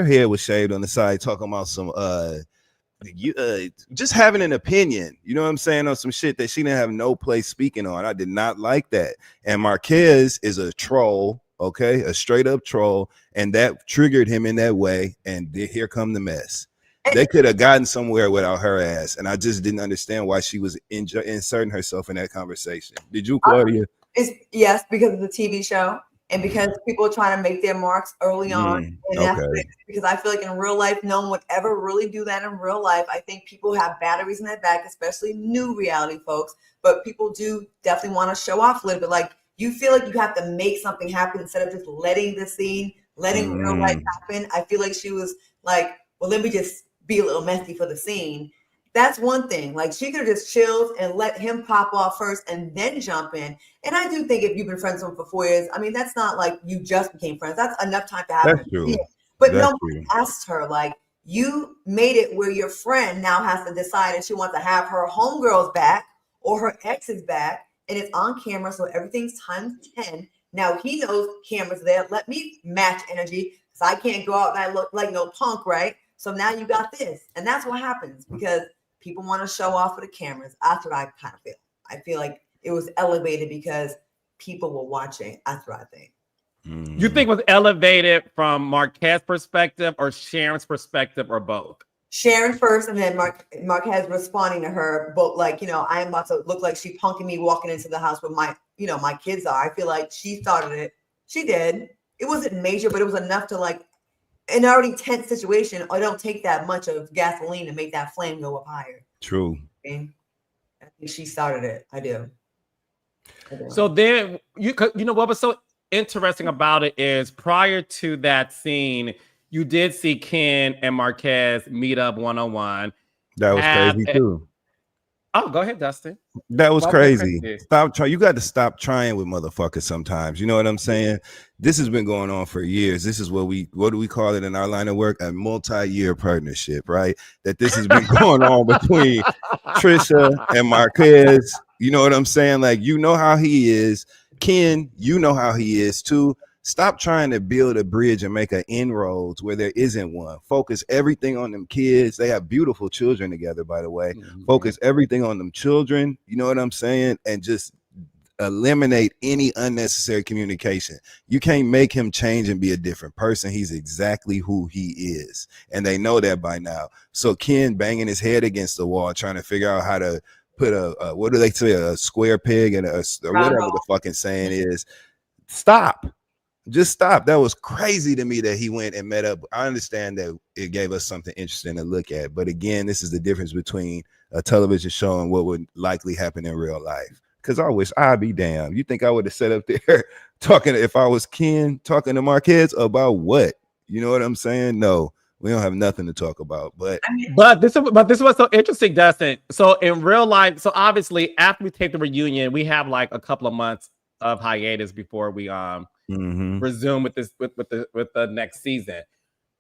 hair was shaved on the side, talking about some just having an opinion, you know what I'm saying, on some shit that she didn't have no place speaking on. I did not like that. And Marques is a troll, okay, a straight up troll, and that triggered him in that way. And here come the mess. They could have gotten somewhere without her ass, and I just didn't understand why she was inserting herself in that conversation. Did you, Claudia? Yes, because of the TV show. And because people are trying to make their marks early on. Because I feel like in real life, no one would ever really do that in real life. I think people have batteries in their back, especially new reality folks. But people do definitely want to show off a little bit. Like, you feel like you have to make something happen instead of just letting the scene, letting real life happen. I feel like she was like, well, let me just be a little messy for the scene. That's one thing. Like, she could have just chilled and let him pop off first and then jump in. And I do think if you've been friends with him for 4 years, I mean, that's not like you just became friends. That's enough time to have. That's true. But no one asked her, like, you made it where your friend now has to decide if she wants to have her homegirls back or her exes back. And it's on camera, so everything's times 10. Now he knows cameras there. Let me match energy because I can't go out and I look like no punk, right? So now you got this. And that's what happens because people want to show off for the cameras. That's what I kind of feel. I feel like it was elevated because people were watching. That's what I think. You think it was elevated from Marques' perspective or Sharon's perspective or both? Sharon first, and then Marques responding to her. But like, I am about to look like she punking me walking into the house with my kids are. I feel like she started it. She did. It wasn't major, but it was enough to like an already tense situation. I don't take that much of gasoline to make that flame go up higher. True. I think she started it. I do. So then you know what was so interesting about it is prior to that scene, you did see Ken and Marques meet up one-on-one. That was crazy too. Oh, go ahead, Dustin. That was crazy. Stop trying. You got to stop trying with motherfuckers sometimes. You know what I'm saying? This has been going on for years. This is what do we call it in our line of work? A multi-year partnership, right? That this has been going on between Tricia and Marques. You know what I'm saying? Like, you know how he is. Ken, you know how he is too. Stop trying to build a bridge and make an inroads where there isn't one. Focus everything on them kids. They have beautiful children together, by the way. Focus everything on them children. You know what I'm saying? And just eliminate any unnecessary communication. You can't make him change and be a different person. He's exactly who he is. And they know that by now. So Ken banging his head against the wall, trying to figure out how to put a what do they say, a square peg and or whatever the fucking saying is. Stop. Just stop. That was crazy to me that he went and met up. I understand that it gave us something interesting to look at. But again, this is the difference between a television show and what would likely happen in real life. Because I wish I'd be damned. You think I would have sat up there talking, if I was Ken, talking to Marques about what? You know what I'm saying? No, we don't have nothing to talk about. But this was so interesting, Dustin. So in real life, so obviously after we tape the reunion, we have like a couple of months of hiatus before we resume with this with the next season.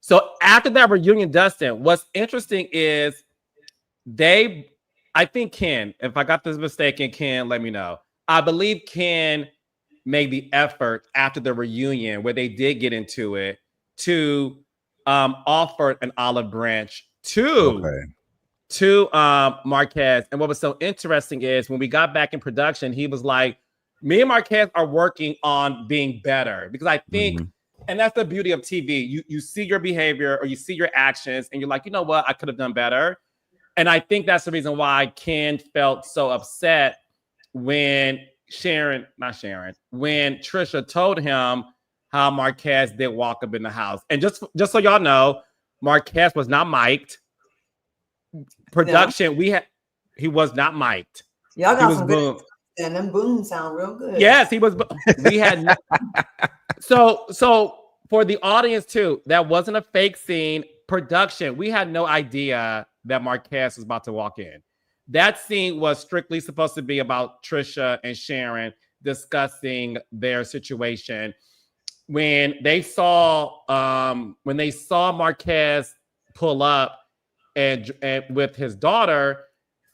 So after that reunion, Dustin, what's interesting is I think Ken, if I got this mistaken, Ken, let me know. I believe Ken made the effort after the reunion where they did get into it to offer an olive branch to to Marques. And what was so interesting is when we got back in production, he was like, me and Marques are working on being better, because I think, and that's the beauty of TV. You see your behavior or you see your actions and you're like, you know what, I could have done better. And I think that's the reason why Ken felt so upset when when Tricia told him how Marques did walk up in the house. And just so y'all know, Marques was not mic'd. Production, he was not mic'd. Y'all got some good, and them booms sound real good. Yes, he was. We had so for the audience too, that wasn't a fake scene. Production, we had no idea that Marques was about to walk in. That scene was strictly supposed to be about Tricia and Sharon discussing their situation. When they saw Marques pull up and with his daughter,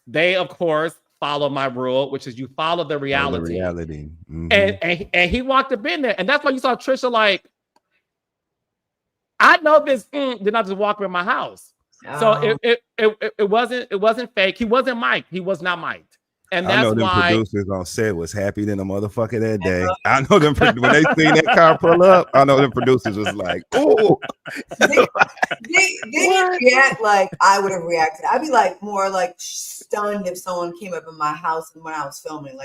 they of course follow my rule, which is you follow the reality. And he walked up in there, and that's why you saw Tricia like, I know this did not just walk in my house. So it wasn't fake. He wasn't mic'd. He was not mic'd. And that's I know them why producers on set was happy than a motherfucker that day. I know them when they seen that car pull up. I know them producers was like, "Oh." They didn't react like I would have reacted. I'd be like more like stunned if someone came up in my house when I was filming.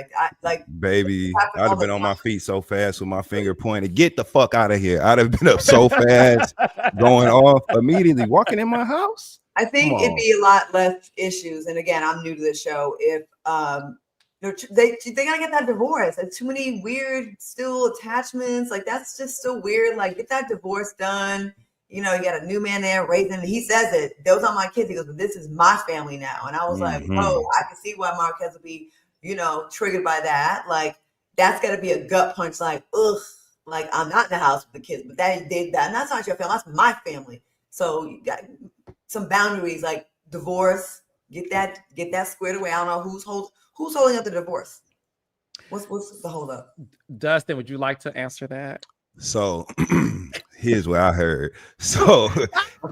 Baby, I'd have been on my feet so fast with my finger pointed. Get the fuck out of here! I'd have been up so fast, going off immediately, walking in my house. I think it'd be a lot less issues. And again, I'm new to the show. If they gotta get that divorce. There's too many weird still attachments. Like that's just so weird. Like get that divorce done. You know, you got a new man there raising. He says it. Those are my kids. He goes, but this is my family now. And I was like, oh, I can see why Marques would be, triggered by that. Like that's gotta be a gut punch. Like ugh. Like I'm not in the house with the kids, but that did that. And that's not your family. That's my family. So you got some boundaries, like divorce. Get that squared away. I don't know who's holding up the divorce. What's the hold up? Dustin, would you like to answer that? So here's what I heard. So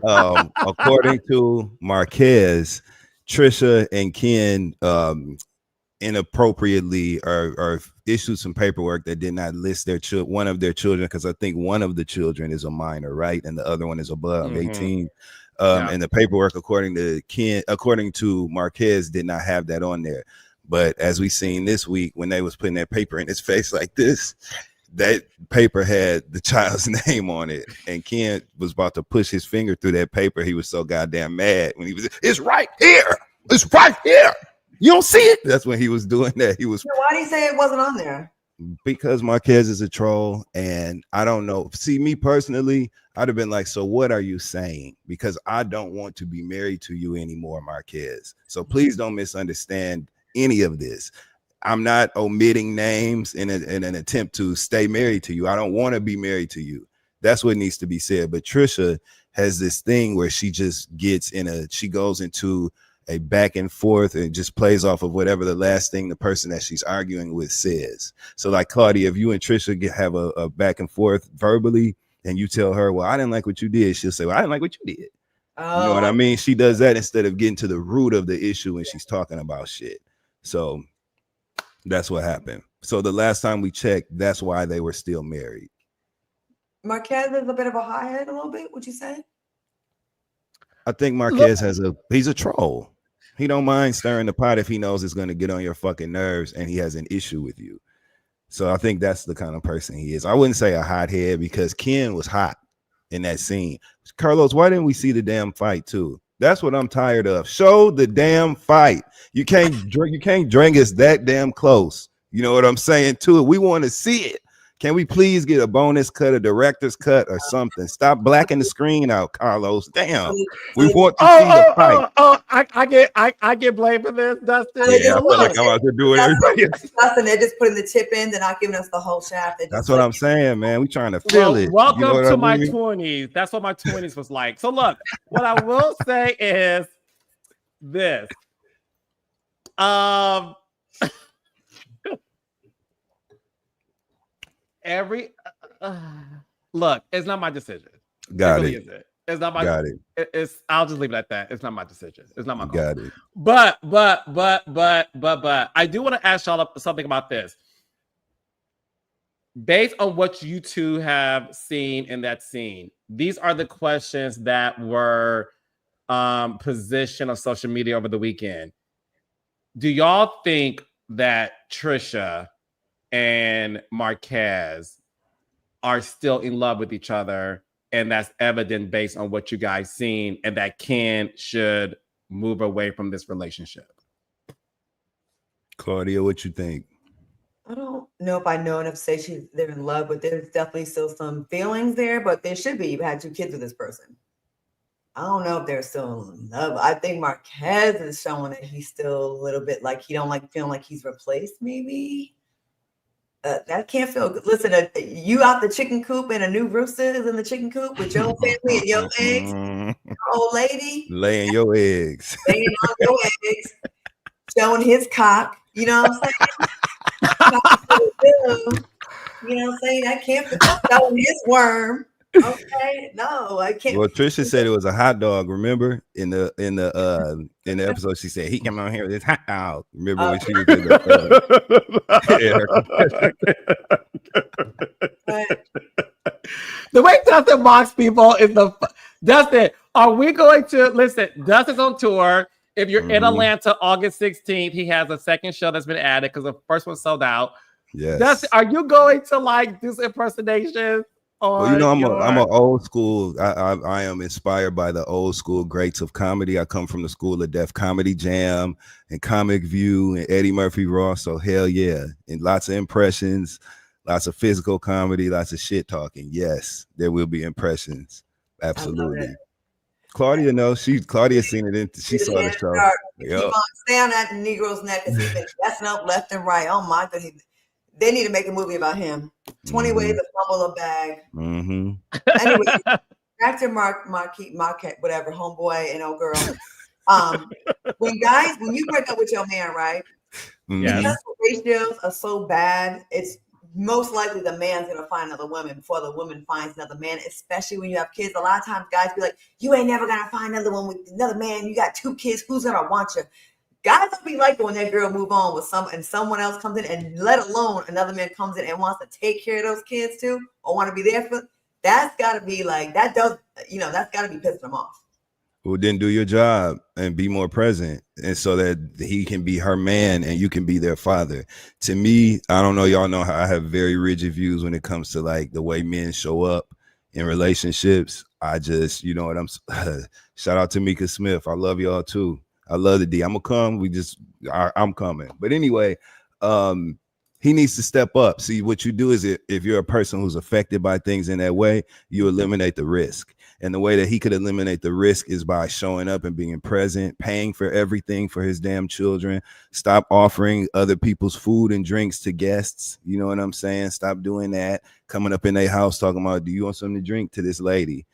according to Marques, Tricia and Ken inappropriately or issued some paperwork that did not list one of their children, because I think one of the children is a minor, right? And the other one is above 18. And the paperwork, according to Marques, did not have that on there. But as we seen this week, when they was putting that paper in his face like this, that paper had the child's name on it. And Ken was about to push his finger through that paper. He was so goddamn mad when it's right here. It's right here. You don't see it. That's when he was doing that. Why did he say it wasn't on there? Because Marques is a troll, and I don't know. See, me personally, I'd have been like, so what are you saying? Because I don't want to be married to you anymore, Marques. So please don't misunderstand any of this. I'm not omitting names in an attempt to stay married to you. I don't want to be married to you. That's what needs to be said. But Tricia has this thing where she just she goes into a back and forth and just plays off of whatever the last thing the person that she's arguing with says. So like Claudia, if you and Tricia have a back and forth verbally and you tell her, well, I didn't like what you did, she'll say, well, I didn't like what you did. You know what I mean? She does that instead of getting to the root of the issue when she's talking about shit. So that's what happened. So the last time we checked, that's why they were still married. Marques is a bit of a hothead, a little bit, would you say? I think Marques he's a troll. He don't mind stirring the pot if he knows it's going to get on your fucking nerves and he has an issue with you. So I think that's the kind of person he is. I wouldn't say a hothead because Ken was hot in that scene. Carlos, why didn't we see the damn fight too? That's what I'm tired of. Show the damn fight. You can't drink us that damn close. You know what I'm saying to it? We want to see it. Can we please get a bonus cut, a director's cut, or something? Stop blacking the screen out, Carlos. Damn, we want to see the fight. I get blamed for this, Dustin. Yeah, I feel like I'm out to do it. Everybody else. Dustin, they're just putting the tip in, they're not giving us the whole shaft. That's what I'm saying, man. We trying to feel it. Welcome to my 20s. That's what my 20s was like. So look, what I will say is this. Look, it's not my decision. Got it. It's not my. Got it. It's. I'll just leave it at that. It's not my decision. It's not my call. Got it. But I do want to ask y'all something about this. Based on what you two have seen in that scene, these are the questions that were positioned on social media over the weekend. Do y'all think that Tricia and Marques are still in love with each other, and that's evident based on what you guys seen, and that Ken should move away from this relationship? Claudia, what you think? I don't know if I know enough to say they're in love, but there's definitely still some feelings there. But there should be. You've had 2 kids with this person. I don't know if they're still in love. I think Marques is showing that he's still a little bit like he don't like feeling like he's replaced. Maybe that can't feel good. Listen, you out the chicken coop and a new rooster is in the chicken coop with your family and your eggs, your old lady laying your eggs, laying on your eggs, showing his cock. You know what I'm saying? You know what I'm saying? I can't showing his worm. Okay, no, I can't. Well, Tricia said it was a hot dog. Remember in the episode, she said he came on here with his hot dog. Remember when she was in the way Dustin mocks people is Dustin. Are we going to listen? Dustin's on tour. If you're in Atlanta, August 16th, he has a second show that's been added because the first one sold out. Yes. Dustin, are you going to like do some impersonations? Well, you know, I'm an old school. I am inspired by the old school greats of comedy. I come from the school of Def Comedy Jam and Comic View and Eddie Murphy Raw. So hell yeah, and lots of impressions, lots of physical comedy, lots of shit talking. Yes, there will be impressions. Absolutely. Claudia knows. Claudia's seen it. She saw the show. Keep on stay on that Negro's neck because he's been messing up left and right. Oh my God. They need to make a movie about him. 20 ways to fumble a bag. Anyway, back to Marques, whatever, homeboy and old girl. When you break up with your man, right? Because the ratios are so bad, it's most likely the man's gonna find another woman before the woman finds another man, especially when you have kids. A lot of times guys be like, you ain't never gonna find another one with another man. You got 2 kids, who's gonna want you? Guys don't be like when that girl move on with someone else comes in, and let alone another man comes in and wants to take care of those kids too, or want to be there for. That's got to be like that. That's got to be pissing them off. Well, then do your job and be more present, and so that he can be her man and you can be their father. To me, I don't know. Y'all know how I have very rigid views when it comes to like the way men show up in relationships. I just, you know what shout out to Mika Smith. I love y'all too. I love the D. I'm gonna come. I'm coming. But anyway, he needs to step up. See, what you do is if you're a person who's affected by things in that way, you eliminate the risk. And the way that he could eliminate the risk is by showing up and being present, paying for everything for his damn children. Stop offering other people's food and drinks to guests. You know what I'm saying? Stop doing that. Coming up in their house talking about, do you want something to drink to this lady?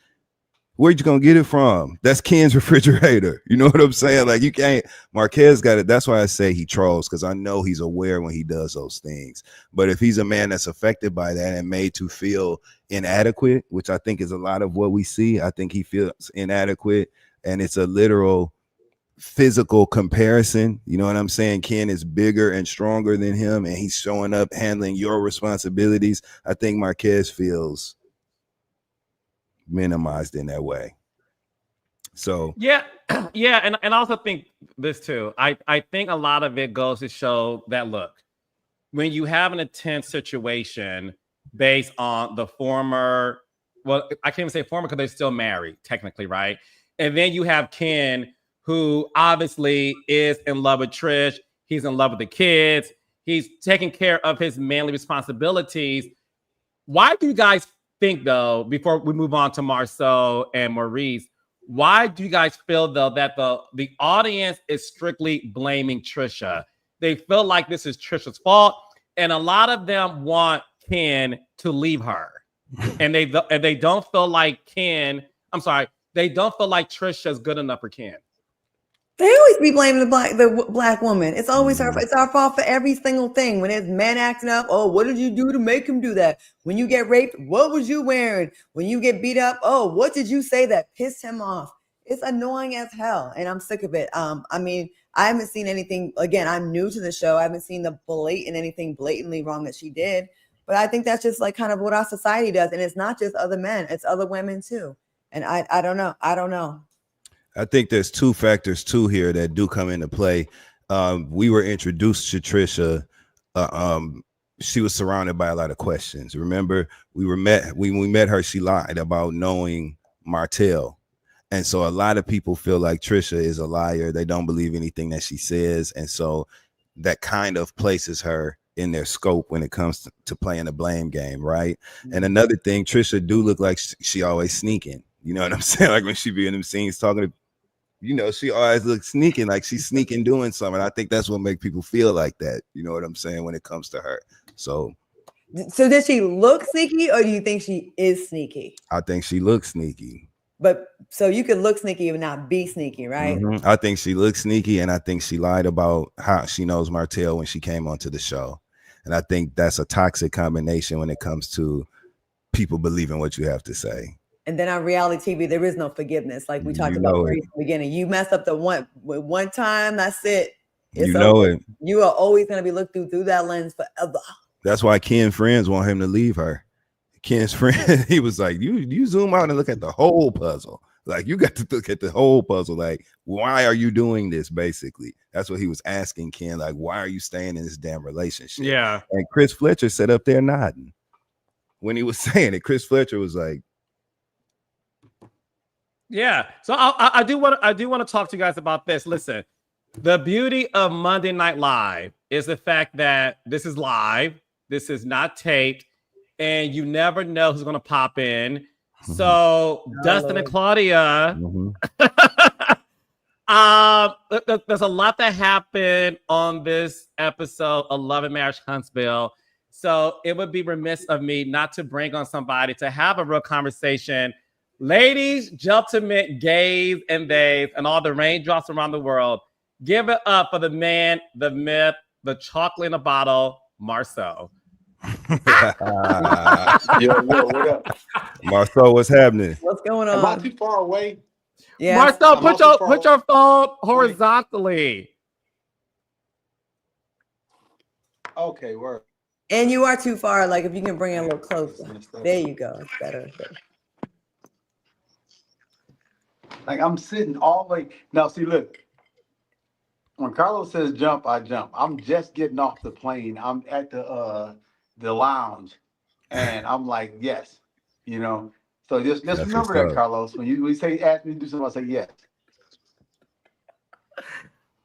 Where'd you gonna get it from? That's Ken's refrigerator. You know what I'm saying? Like you can't. Marques got it. That's why I say he trolls, because I know he's aware when he does those things. But if he's a man that's affected by that and made to feel inadequate, which I think is a lot of what we see, I think he feels inadequate, and it's a literal physical comparison. You know what I'm saying? Ken is bigger and stronger than him, and he's showing up handling your responsibilities. I think Marques feels minimized in that way. So yeah, and I also think this too. I think a lot of it goes to show that, look, when you have an intense situation based on the former, well, I can't even say former because they're still married technically, right? And then you have Ken, who obviously is in love with Trish. He's in love with the kids. He's taking care of his manly responsibilities. Why do you guys think, though, before we move on to Marsau and Maurice, why do you guys feel, though, that the audience is strictly blaming Tricia? They feel like this is Tricia's fault, and a lot of them want Ken to leave her, and they don't feel like they don't feel like Tricia's good enough for Ken. They always be blaming the black woman. It's always it's our fault for every single thing. When it's men acting up, oh, what did you do to make him do that? When you get raped, what was you wearing? When you get beat up, oh, what did you say that pissed him off? It's annoying as hell, and I'm sick of it. I mean, I haven't seen anything. Again, I'm new to the show. I haven't seen anything blatantly wrong that she did. But I think that's just like kind of what our society does, and it's not just other men; it's other women too. And I don't know. I don't know. I think there's two factors too here that do come into play. We were introduced to Tricia. She was surrounded by a lot of questions. Remember, when we met her, she lied about knowing Martell. And so a lot of people feel like Tricia is a liar. They don't believe anything that she says. And so that kind of places her in their scope when it comes to playing the blame game, right? And another thing, Tricia do look like she always sneaking. You know what I'm saying? Like when she be in them scenes talking to, you know, she always looks sneaking, like she's sneaking doing something. I think that's what makes people feel like that. You know what I'm saying? When it comes to her. So does she look sneaky, or do you think she is sneaky? I think she looks sneaky. But so you could look sneaky and not be sneaky, right? I think she looks sneaky, and I think she lied about how she knows Martell when she came onto the show. And I think that's a toxic combination when it comes to people believing what you have to say. And then on reality TV, there is no forgiveness. Like we talked about in the beginning. You mess up the one time, that's it. It's over. You are always going to be looked through that lens forever. That's why Ken's friends want him to leave her. Ken's friend, he was like, you zoom out and look at the whole puzzle. Like, you got to look at the whole puzzle. Like, why are you doing this? Basically, that's what he was asking Ken. Like, why are you staying in this damn relationship? Yeah. And Chris Fletcher sat up there nodding when he was saying it. Chris Fletcher was like, yeah. So I do want to talk to you guys about this. Listen, the beauty of Monday Night Live is the fact that this is live. This is not taped. And you never know who's going to pop in. So Dustin and Claudia, there's a lot that happened on this episode of Love and Marriage Huntsville. So it would be remiss of me not to bring on somebody to have a real conversation. Ladies, gentlemen, gays and theys, and all the raindrops around the world, give it up for the man, the myth, the chocolate in a bottle, Marsau. Yo, what up? Marsau, what's happening? What's going on? Am I too far away? Yeah, Marsau, put your phone horizontally. Okay, word. And you are too far. Like if you can bring it a little closer. There you go. It's better. Like I'm sitting all the way. Now, see, look. When Carlos says jump, I jump. I'm just getting off the plane. I'm at the lounge, and I'm like, yes, you know. So just remember that, Carlos. When you say ask me to do something, I say yes.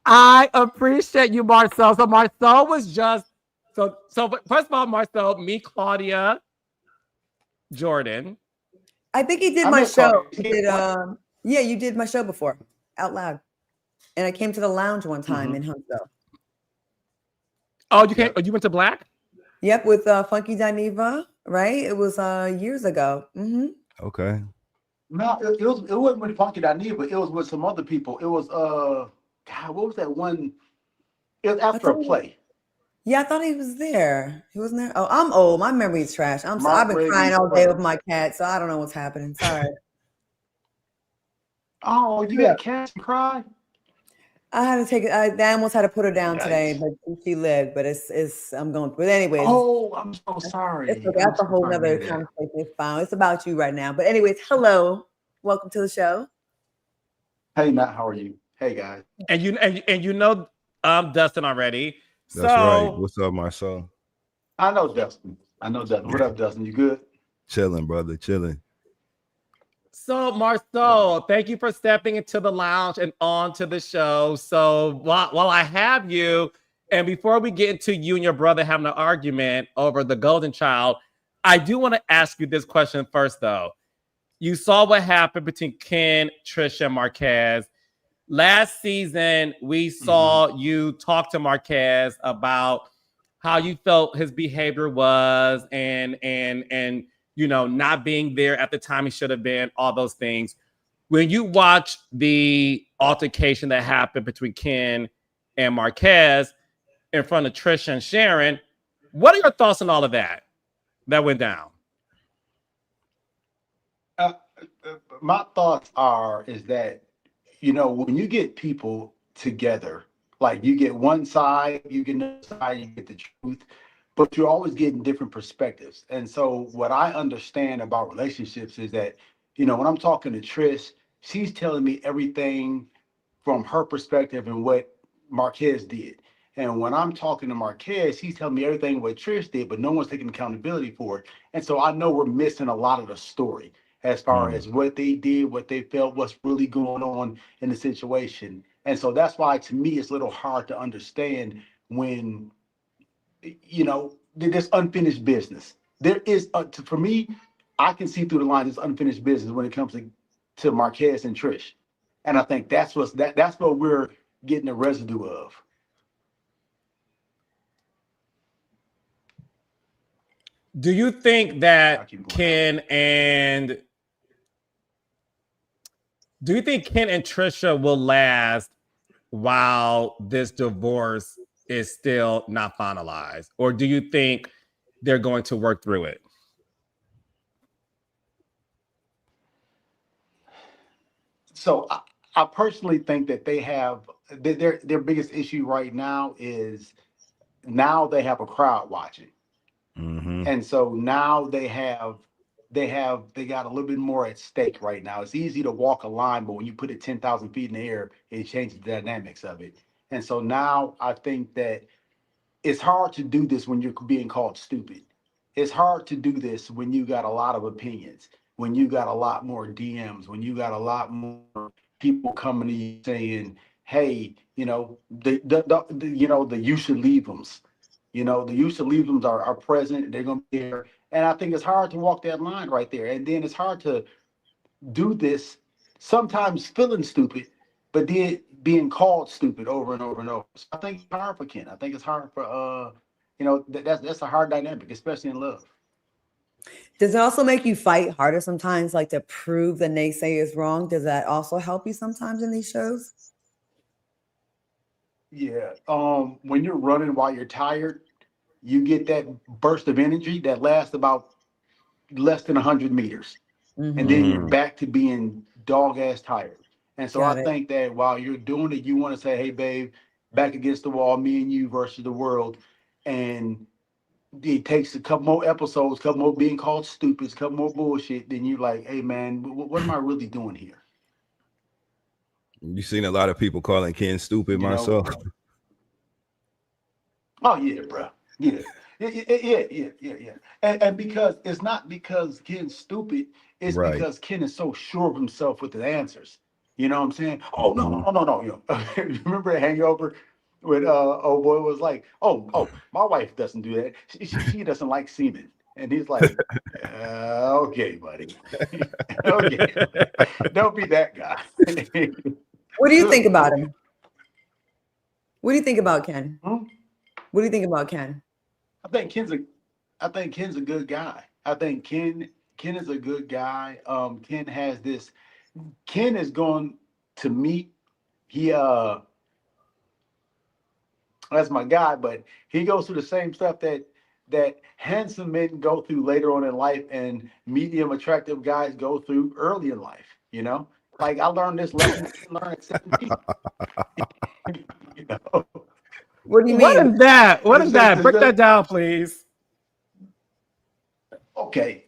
I appreciate you, Marsau. So Marsau was just so first of all, Marsau, me, Claudia, Jordan. I think he did my show. Yeah, you did my show before, out loud. And I came to the lounge one time in Huntsville. Oh, you can't. You went to Black? Yep, with Funky Dineva, right? It was years ago. Okay. No, it wasn't with Funky Dineva. It was with some other people. It was God, what was that one? It was after a play. Yeah, I thought he was there. He wasn't there. Oh, I'm old. My memory's trash. I'm sorry. I've been crying all day with my cat, so I don't know what's happening. Sorry. Oh, you got a cat and cry? I had to take it. I almost had to put her down today, but she lived. But it's I'm going. But anyways. Oh, I'm so sorry. It's okay. That's a whole other conversation. It's fine. It's about you right now. But anyways, hello, welcome to the show. Hey, Matt, how are you? Hey, guys. And you know Dustin already. That's right. What's up, Marsau? I know Dustin. What up, Dustin? You good? Chilling, brother. Chilling. So, Marsau, thank you for stepping into the lounge and on to the show. So, while I have you, and before we get into you and your brother having an argument over the golden child, I do want to ask you this question first, though. You saw what happened between Ken, Tricia, and Marques. Last season, we saw you talk to Marques about how you felt his behavior was and you know, not being there at the time he should have been, all those things. When you watch the altercation that happened between Ken and Marques in front of Tricia and Sharon. What are your thoughts on all of that went down? My thoughts is that, when you get people together, like you get one side, you get another side, you get the truth, but you're always getting different perspectives. And so what I understand about relationships is that, when I'm talking to Trish, she's telling me everything from her perspective and what Marques did. And when I'm talking to Marques, he's telling me everything what Trish did, but no one's taking accountability for it. And so I know we're missing a lot of the story as far as what they did, what they felt, what's really going on in the situation. And so that's why, to me, it's a little hard to understand when, there's unfinished business. There is, for me, I can see through the lines, there's unfinished business when it comes to Marques and Trish. And I think that's what we're getting the residue of. Do you think that Ken and Tricia will last while this divorce is still not finalized? Or do you think they're going to work through it? So I personally think that they have their biggest issue right now is now they have a crowd watching. Mm-hmm. And so now they got a little bit more at stake right now. It's easy to walk a line, but when you put it 10,000 feet in the air, it changes the dynamics of it. And so now I think that it's hard to do this when you're being called stupid. It's hard to do this when you got a lot of opinions, when you got a lot more DMs, when you got a lot more people coming to you saying, hey, the you should leave them. The you should leave them are present. They're going to be there. And I think it's hard to walk that line right there. And then it's hard to do this, sometimes feeling stupid, but then being called stupid over and over and over. So I think it's hard for Ken. I think it's hard for that's a hard dynamic, especially in love. Does it also make you fight harder sometimes, like to prove the naysayers wrong? Does that also help you sometimes in these shows? Yeah. When you're running while you're tired, you get that burst of energy that lasts about less than 100 meters. Mm-hmm. And then you're back to being dog ass tired. And so Got I it. think that while you're doing it, you want to say, hey, babe, back against the wall, me and you versus the world. And it takes a couple more episodes, couple more being called stupid, couple more bullshit. Then you're like, hey, man, what am I really doing here? You've seen a lot of people calling Ken stupid, Marsau. Oh, yeah, bro. Yeah. Yeah. And because it's not because Ken's stupid, it's Right. because Ken is so sure of himself with the answers. You know what I'm saying? Oh, no. Remember the hangover when old boy was like, oh, my wife doesn't do that. She doesn't like semen. And he's like, okay, buddy. Okay. Don't be that guy. What do you think about him? What do you think about Ken? Hmm? What do you think about Ken? I think Ken's a good guy. I think Ken is a good guy. Ken has this. Ken is going to meet. That's my guy, but he goes through the same stuff that handsome men go through later on in life, and medium attractive guys go through early in life. Like I learned this lesson. At 17. What do you mean? What is that? What is that? Break that down, please. Okay.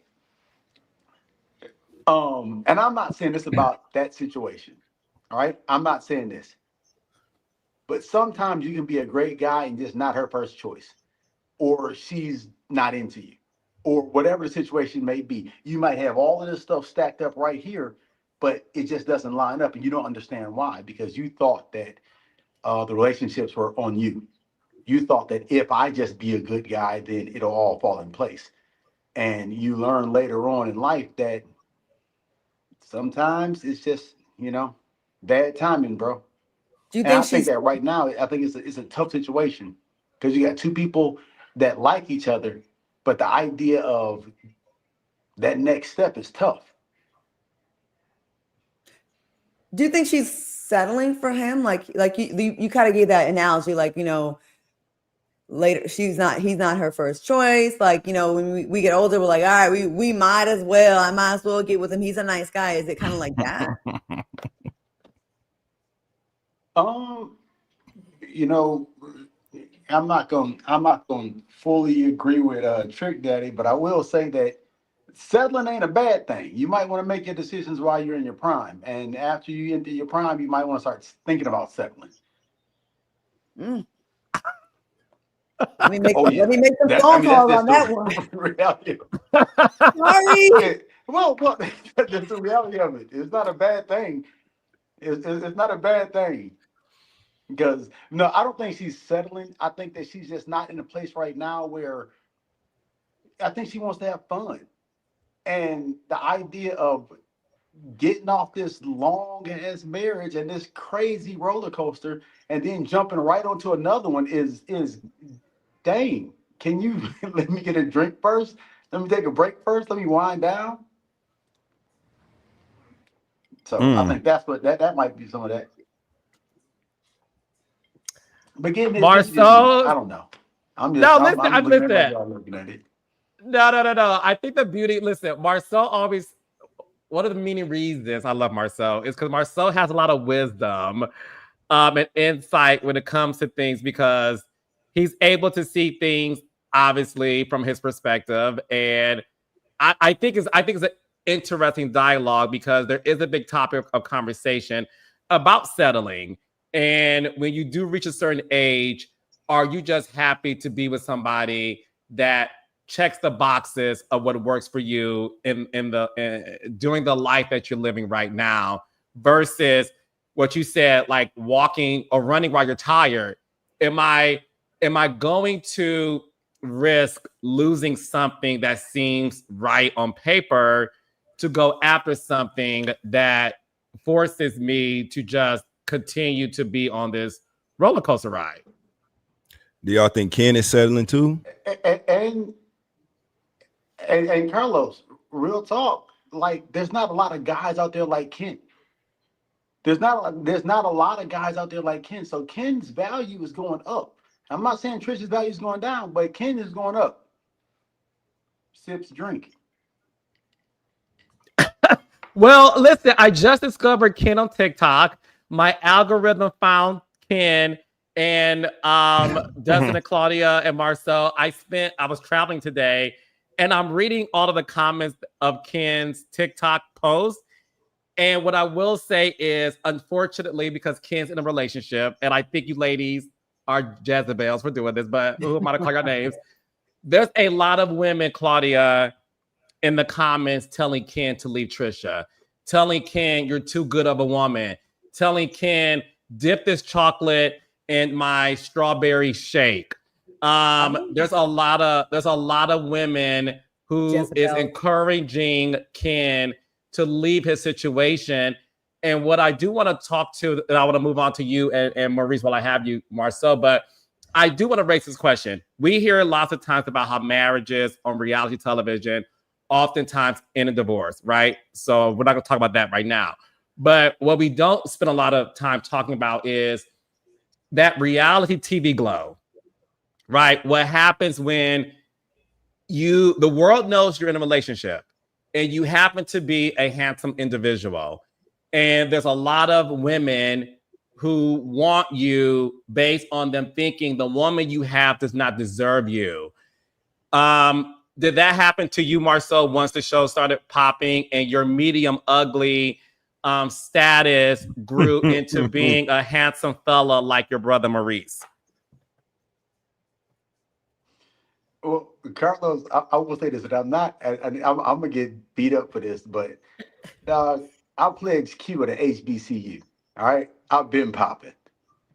And I'm not saying this about that situation. All right. I'm not saying this. But sometimes you can be a great guy and just not her first choice. Or she's not into you. Or whatever the situation may be. You might have all of this stuff stacked up right here, but it just doesn't line up and you don't understand why, because you thought that the relationships were on you. You thought that if I just be a good guy, then it'll all fall in place. And you learn later on in life that sometimes it's just, bad timing, bro. Do you And I think think that right now, I think it's a tough situation because you got two people that like each other, but the idea of that next step is tough. Do you think she's settling for him? Like you kind of gave that analogy, like, you know, later he's not her first choice. Like, you know, when we get older, we're like, all right, we might as well. I might as well get with him. He's a nice guy. Is it kind of like that? You know, I'm not going to fully agree with Trick Daddy, but I will say that settling ain't a bad thing. You might want to make your decisions while you're in your prime, and after you enter your prime, you might want to start thinking about settling. Mm. Let me make some phone calls on that one. Reality. Sorry. Yeah. Well, that's the reality of it. It's not a bad thing. It's not a bad thing. Because no, I don't think she's settling. I think that she's just not in a place right now where I think she wants to have fun. And the idea of getting off this long ass marriage and this crazy roller coaster and then jumping right onto another one is dang. Can you let me get a drink first? Let me take a break first. Let me wind down. So I think that's what that might be some of that. But getting this, Marsau, I don't know. I'm looking at y'all looking at it. No. I think the beauty, listen, Marsau always, one of the many reasons I love Marsau is because Marsau has a lot of wisdom and insight when it comes to things, because he's able to see things obviously from his perspective. And I think it's an interesting dialogue, because there is a big topic of conversation about settling. And when you do reach a certain age, are you just happy to be with somebody that checks the boxes of what works for you in doing the life that you're living right now, versus what you said, like walking or running while you're tired? Am I going to risk losing something that seems right on paper to go after something that forces me to just continue to be on this roller coaster ride? Do y'all think Ken is settling too? And Carlos, real talk, like there's not a lot of guys out there like Ken. There's not a lot of guys out there like Ken. So Ken's value is going up. I'm not saying Tricia's value is going down, but Ken is going up. Sips drink. Well, listen, I just discovered Ken on TikTok. My algorithm found Ken and Dustin and Claudia and Marsau. I was traveling today, and I'm reading all of the comments of Ken's TikTok post. And what I will say is, unfortunately, because Ken's in a relationship, and I think you ladies are Jezebels for doing this, but who am I to call your names? There's a lot of women, Claudia, in the comments telling Ken to leave Tricia, telling Ken you're too good of a woman, telling Ken dip this chocolate in my strawberry shake. There's a lot of women who Jezebel is encouraging Ken to leave his situation. And what I do want to talk to, and I want to move on to you and Maurice while I have you, Marsau, but I do want to raise this question. We hear lots of times about how marriages on reality television oftentimes end in divorce, right? So we're not going to talk about that right now. But what we don't spend a lot of time talking about is that reality TV glow, right? What happens when the world knows you're in a relationship and you happen to be a handsome individual. And there's a lot of women who want you based on them thinking the woman you have does not deserve you. Did that happen to you, Marsau, once the show started popping and your medium ugly status grew into being a handsome fella like your brother Maurice? Well, Carlos, I will say this, and I'm gonna get beat up for this, but I pledged Q at the HBCU. All right, I've been popping.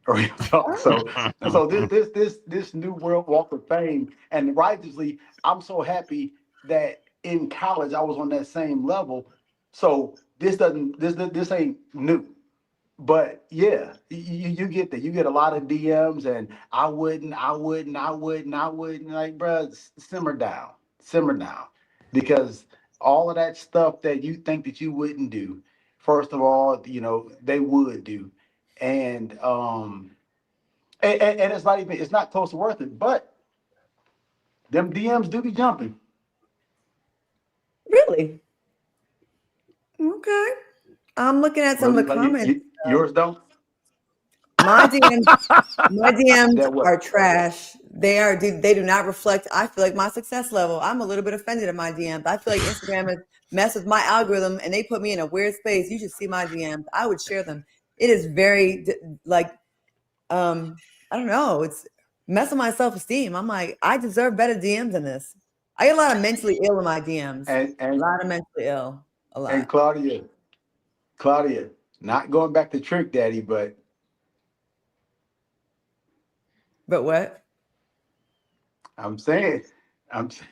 So this new world walk of fame, and righteously, I'm so happy that in college I was on that same level. So this ain't new. But yeah, you get that. You get a lot of DMs, and I wouldn't. Like, bro, simmer down, because all of that stuff that you think that you wouldn't do, first of all, they would do. And and it's not close to worth it, but them DMs do be jumping. Really? Okay. I'm looking at some of the comments. Yours don't? My DMs That what? are trash. They do not reflect, I feel like, my success level. I'm a little bit offended at my DMs. I feel like Instagram has messed with my algorithm and they put me in a weird space. You should see my DMs. I would share them. It is very I don't know. It's messing my self-esteem. I'm like, I deserve better DMs than this. I get a lot of mentally ill in my DMs. And a lot of mentally ill. A lot. And Claudia, not going back to Trick Daddy, but what? I'm saying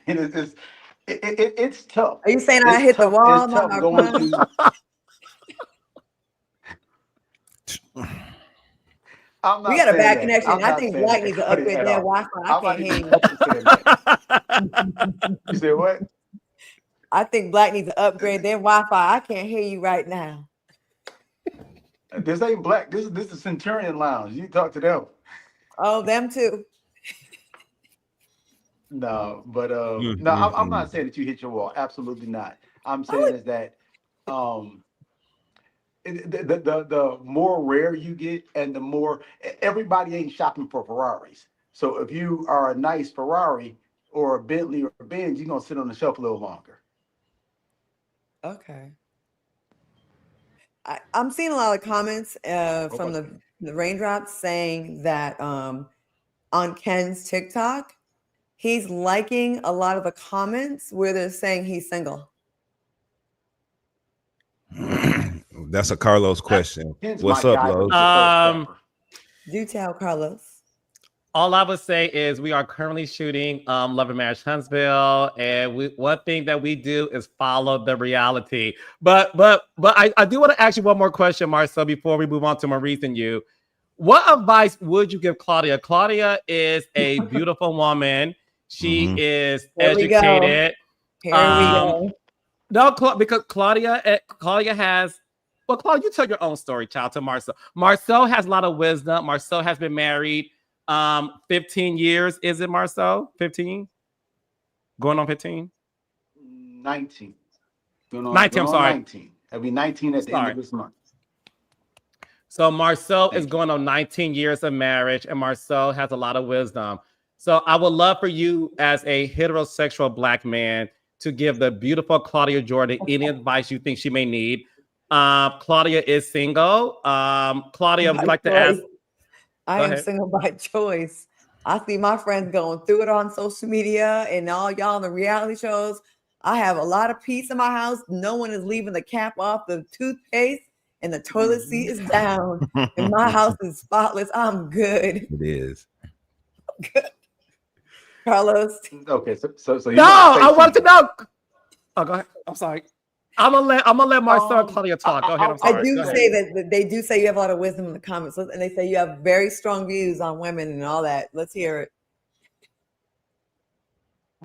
it's tough. Are you saying I hit the wall? It's tough going to. We got a bad connection. I think Black needs to upgrade their Wi-Fi. I can't hear you. You said what? I think Black needs to upgrade their Wi-Fi. I can't hear you right now. This ain't Black. This is Centurion Lounge. You talk to them. Oh, them too. No, but no, I'm not saying that you hit your wall. Absolutely not. I'm saying is that the more rare you get, and the more everybody ain't shopping for Ferraris. So if you are a nice Ferrari or a Bentley or a Benz, you're gonna sit on the shelf a little longer. Okay. I'm seeing a lot of comments from the Raindrops saying that on Ken's TikTok, he's liking a lot of the comments where they're saying he's single. That's a Carlos question. What's up, Los? Do tell, Carlos. All I would say is we are currently shooting Love and Marriage Huntsville, and one thing that we do is follow the reality. But I do want to ask you one more question, Marsau, before we move on to Maurice and you. What advice would you give Claudia? Claudia is a beautiful woman. She is educated. Here we go. No, because Claudia has. Well, Claudia, you tell your own story, child, to Marsau. Marsau has a lot of wisdom. Marsau has been married 15 years. Is it, Marsau? 15? Going on 15? 19. 19, I'm sorry. 19. That'll be 19 at the end of this month. So Marsau is going on 19 years of marriage, and Marsau has a lot of wisdom. So I would love for you, as a heterosexual Black man, to give the beautiful Claudia Jordan any advice you think she may need. Claudia is single. Claudia, would you like to ask? I am single by choice. I see my friends going through it on social media and all y'all on the reality shows. I have a lot of peace in my house. No one is leaving the cap off the toothpaste, and the toilet seat is down. And my house is spotless. I'm good. It is. Good. Carlos. Okay, so no, I want to know. Oh, go ahead. I'm sorry. I'm gonna let Marsau and Claudia talk. Go ahead. I'm sorry. I do say that they do say you have a lot of wisdom in the comments, and they say you have very strong views on women and all that. Let's hear it.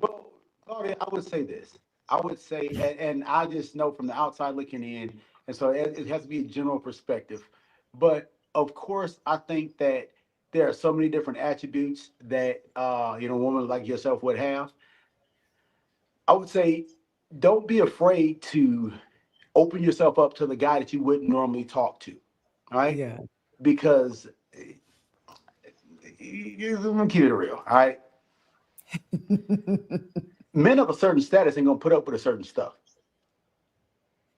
Well, Claudia, I would say this. I would say, and I just know from the outside looking in, and so it has to be a general perspective. But of course, I think that there are so many different attributes that a woman like yourself would have. I would say, don't be afraid to open yourself up to the guy that you wouldn't normally talk to. All right? Yeah. Because you're gonna keep it real, all right? Men of a certain status ain't gonna put up with a certain stuff.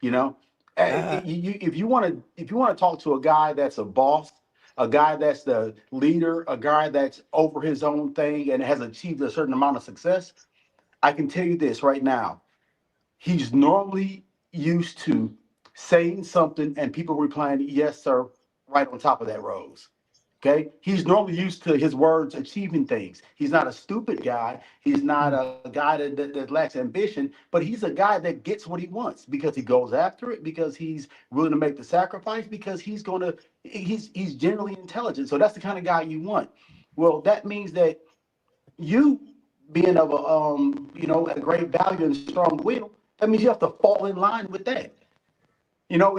You know? If you want to talk to a guy that's a boss, a guy that's the leader, a guy that's over his own thing and has achieved a certain amount of success, I can tell you this right now. He's normally used to saying something and people replying, yes, sir, right on top of that rose. Okay? He's normally used to his words achieving things. He's not a stupid guy. He's not a guy that lacks ambition, but he's a guy that gets what he wants because he goes after it, because he's willing to make the sacrifice, because he's generally intelligent. So that's the kind of guy you want. Well, that means that you being of a great value and strong will, that means you have to fall in line with that. You know,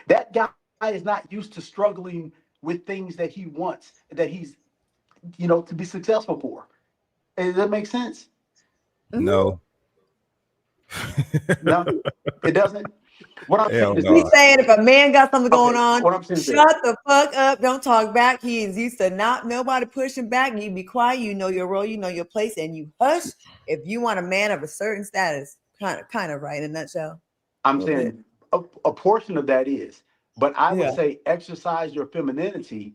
that guy is not used to struggling with things that he wants, that he's, you know, to be successful for. Does that make sense? No. No, it doesn't. What I'm Hell saying is no. He's saying if a man got something going on, what I'm saying is shut the fuck up. Don't talk back. He is used to not nobody pushing back. You be quiet. You know your role. You know your place, and you hush if you want a man of a certain status. Kind of right in a nutshell. I'm saying a portion of that is, but I would Yeah. say exercise your femininity,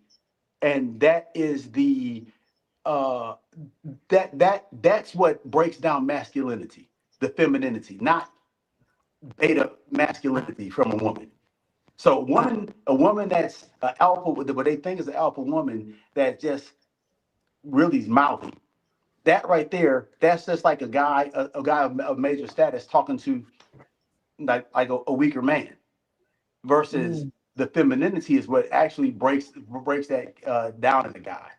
and that is the that's what breaks down masculinity, the femininity, not beta masculinity from a woman. So a woman that's an alpha, what they think is an alpha woman that just really is mouthy. That right there, that's just like a guy of major status talking to like a weaker man. Versus the femininity is what actually breaks that down in the guy.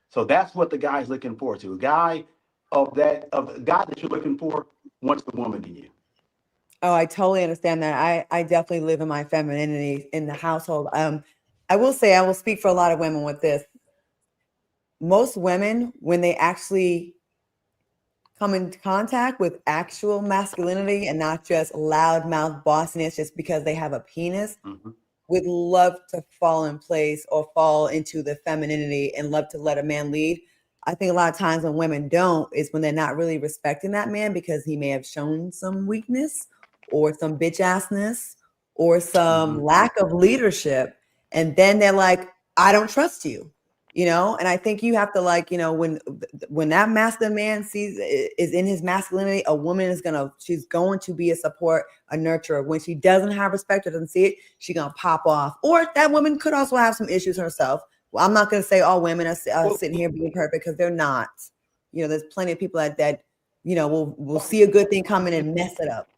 So that's what the guy's looking forward to. A guy of the guy that you're looking for wants the woman in you. Oh, I totally understand that. I definitely live in my femininity in the household. I will say, I will speak for a lot of women with this. Most women, when they actually come into contact with actual masculinity and not just loudmouth bossiness just because they have a penis, would love to fall in place or fall into the femininity and love to let a man lead. I think a lot of times when women don't is when they're not really respecting that man because he may have shown some weakness or some bitch assness or some lack of leadership. And then they're like, I don't trust you, you know? And I think you have to, like, you know, when that masculine man is in his masculinity, a woman she's going to be a support, a nurturer. When she doesn't have respect or doesn't see it, she's going to pop off. Or that woman could also have some issues herself. Well, I'm not going to say all women are sitting here being perfect because they're not. You know, there's plenty of people that you know, will see a good thing coming and mess it up.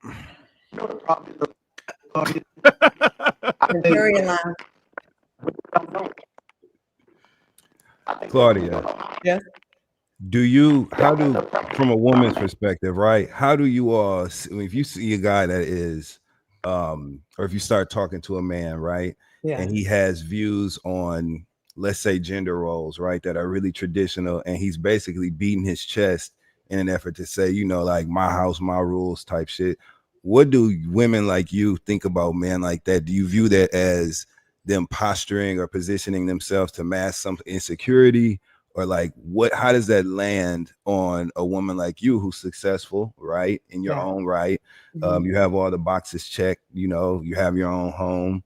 You know the problem is, Very loud. Claudia. Yes. From a woman's perspective, right? How do you all, if you see a guy that is, or if you start talking to a man, right? Yeah. And he has views on, let's say, gender roles, right? That are really traditional. And he's basically beating his chest in an effort to say, you know, like my house, my rules type shit. What do women like you think about men like that? Do you view that as them posturing or positioning themselves to mask some insecurity? Or like how does that land on a woman like you who's successful, right? In your own right. You have all the boxes checked, you know, you have your own home,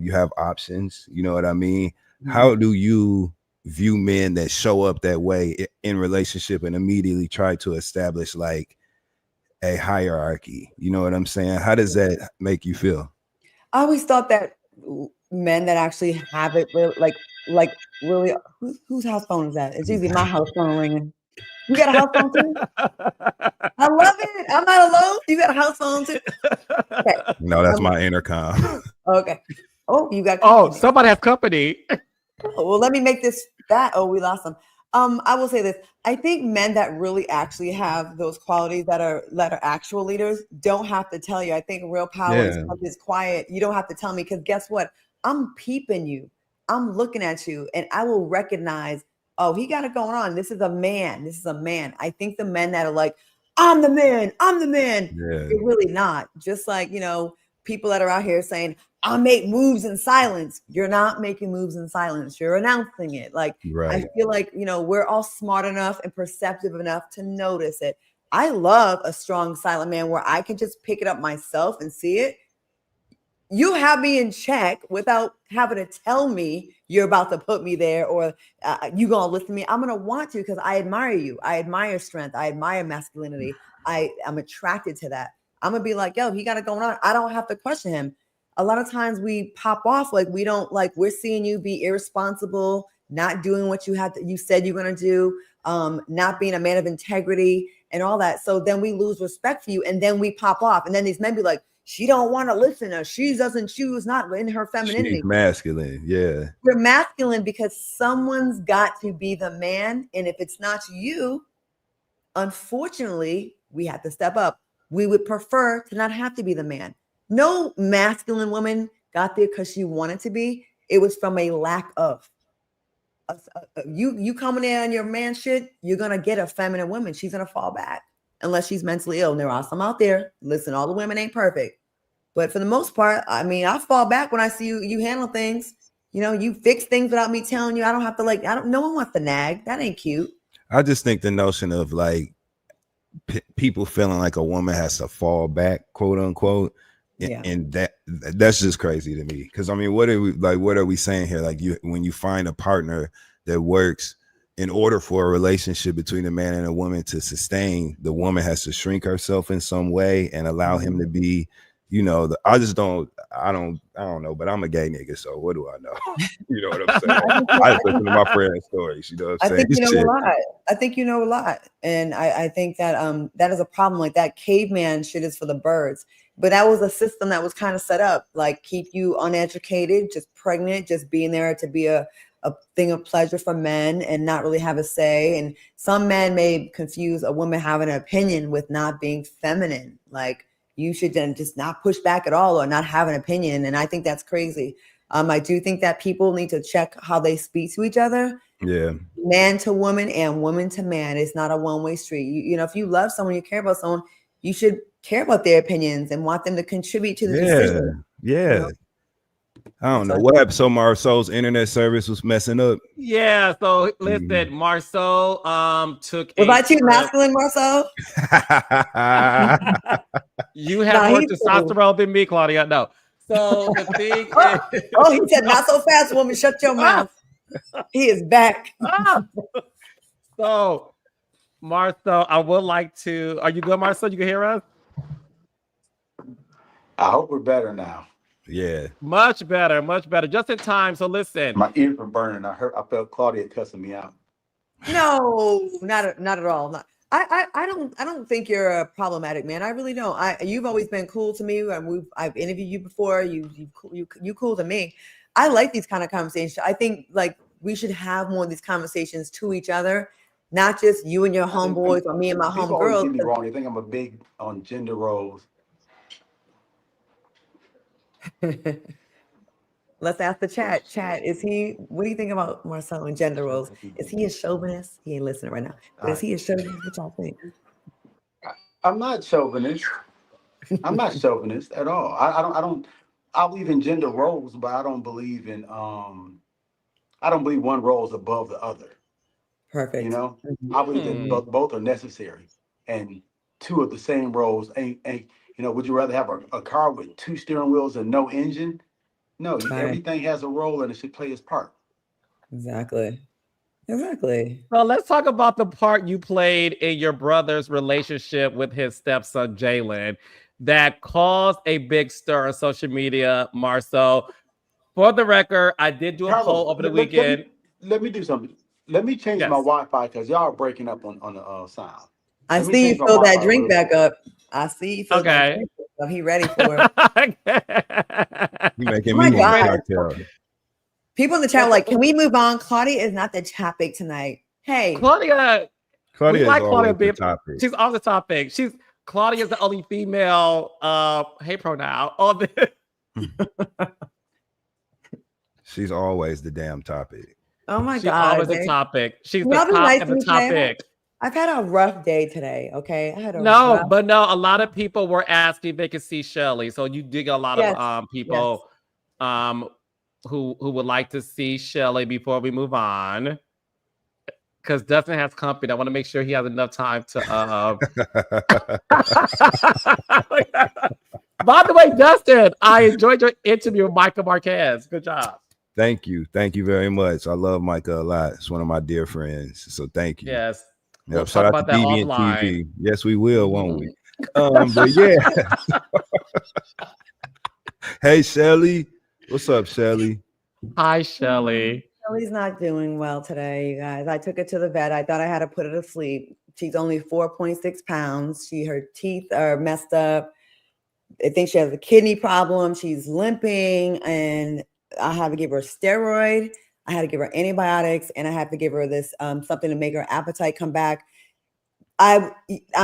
you have options, you know what I mean? How do you view men that show up that way in relationship and immediately try to establish like a hierarchy? You know what I'm saying? How does that make you feel? I always thought that men that actually have it like really, whose house phone is that? It's usually my house phone ringing. You got a house phone too? I love it. I'm not alone. You got a house phone too? Okay. No, that's my intercom. Okay. Oh, you got company. Oh, somebody has company. Oh, well, let me make this fat. Oh, we lost them. I will say this. I think men that really actually have those qualities that are actual leaders don't have to tell you. I think real power is quiet. You don't have to tell me because guess what? I'm peeping you. I'm looking at you and I will recognize, oh, he got it going on. This is a man. This is a man. I think the men that are like, I'm the man. I'm the man. Yeah. You're really not. Just like, you know, people that are out here saying, I'll make moves in silence. You're not making moves in silence. You're announcing it. Like, I feel like, you know, we're all smart enough and perceptive enough to notice it. I love a strong silent man where I can just pick it up myself and see it. You have me in check without having to tell me you're about to put me there or you going to listen to me. I'm going to want to because I admire you. I admire strength. I admire masculinity. I'm attracted to that. I'm going to be like, yo, he got it going on. I don't have to question him. A lot of times we pop off like we don't like we're seeing you be irresponsible, not doing what you said you're going to do, not being a man of integrity and all that. So then we lose respect for you and then we pop off. And then these men be like, she don't want to listen or she doesn't choose not in her femininity. She's masculine. Yeah. We're masculine because someone's got to be the man. And if it's not you, unfortunately, we have to step up. we would prefer to not have to be the man. No masculine woman got there because she wanted to be. It was from a lack of. You coming in on your man shit, you're gonna get a feminine woman. She's gonna fall back unless she's mentally ill. And there are some out there. Listen, all the women ain't perfect, but for the most part, I mean, I fall back when I see you handle things. You know, you fix things without me telling you. I don't have to no one wants to nag. That ain't cute. I just think the notion of like people feeling like a woman has to fall back, quote unquote. Yeah. And that's just crazy to me. Because I mean, what are we saying here? Like when you find a partner that works, in order for a relationship between a man and a woman to sustain, the woman has to shrink herself in some way and allow him to be, you know, I don't know, but I'm a gay nigga, so what do I know? You know what I'm saying? I just listen to my friend's stories. You know what I'm saying? I think you know a lot. I think you know a lot. And I think that that is a problem. Like that caveman shit is for the birds. But that was a system that was kind of set up, like keep you uneducated, just pregnant, just being there to be a thing of pleasure for men and not really have a say. And some men may confuse a woman having an opinion with not being feminine. Like you should then just not push back at all or not have an opinion. And I think that's crazy. I do think that people need to check how they speak to each other. Yeah. Man to woman and woman to man. It's not a one-way street. You know, if you love someone, you care about someone, you should care about their opinions and want them to contribute to the decision. Yeah. You know? I don't know what happened. So Marsau's internet service was messing up. Yeah. So listen, Marsau took. Was I too masculine, Marsau? You have more testosterone than me, Claudia. No. So the thing is, he said, not so fast, woman. Shut your mouth. He is back. So, Marsau, I would like to. Are you good, Marsau? You can hear us? I hope we're better now. Yeah. Much better, much better. Just in time. So listen. My ears were burning. I felt Claudia cussing me out. No, not at all. I don't think you're a problematic man. I really don't. You've always been cool to me, and I've interviewed you before. You cool to me. I like these kind of conversations. I think like we should have more of these conversations to each other, not just you and your homeboys or me and my homegirls. People always get me wrong. They think I'm a big on gender roles. Let's ask the chat. Chat, what do you think about Marsau and gender roles? Is he a chauvinist? He ain't listening right now. But is he a chauvinist? What y'all think? I'm not chauvinist. I'm not chauvinist at all. I believe in gender roles, but I don't believe in I don't believe one role is above the other. Perfect. You know, I believe that both are necessary, and two of the same roles ain't. You know, would you rather have a car with 2 steering wheels and no engine? No, everything has a role and it should play its part. Exactly. So let's talk about the part you played in your brother's relationship with his stepson, Jalen, that caused a big stir on social media, Marsau. For the record, I did do a poll over the weekend. Let me do something. Let me change my Wi-Fi because y'all are breaking up on the sound. I see you fill that drink back up. I see you fill that drink back up. He ready for it. You making me want cocktail. People in the chat are like, can we move on? Claudia is not the topic tonight. Hey. Claudia is like Claudia being the topic. She's on the topic. Claudia is the only female hey pronoun on this. She's always the damn topic. Oh my God. She's always the topic. She's the top of the topic. I've had a rough day today. Okay, a lot of people were asking if they could see Shelly. So you did get a lot of people who would like to see Shelly before we move on. Because Dustin has company. I want to make sure he has enough time to. By the way, Dustin, I enjoyed your interview with Micah Marques. Good job. Thank you very much. I love Micah a lot. It's one of my dear friends. So thank you. Yes. We'll talk about that offline. TV. Yes, we will, won't we? But yeah. Hey, Shelly. What's up, Shelly? Hi, Shelly. Shelly's not doing well today, you guys. I took her to the vet. I thought I had to put her to sleep. She's only 4.6 pounds. Her teeth are messed up. I think she has a kidney problem. She's limping, and I had to give her a steroid. I had to give her antibiotics, and I had to give her this something to make her appetite come back. I'm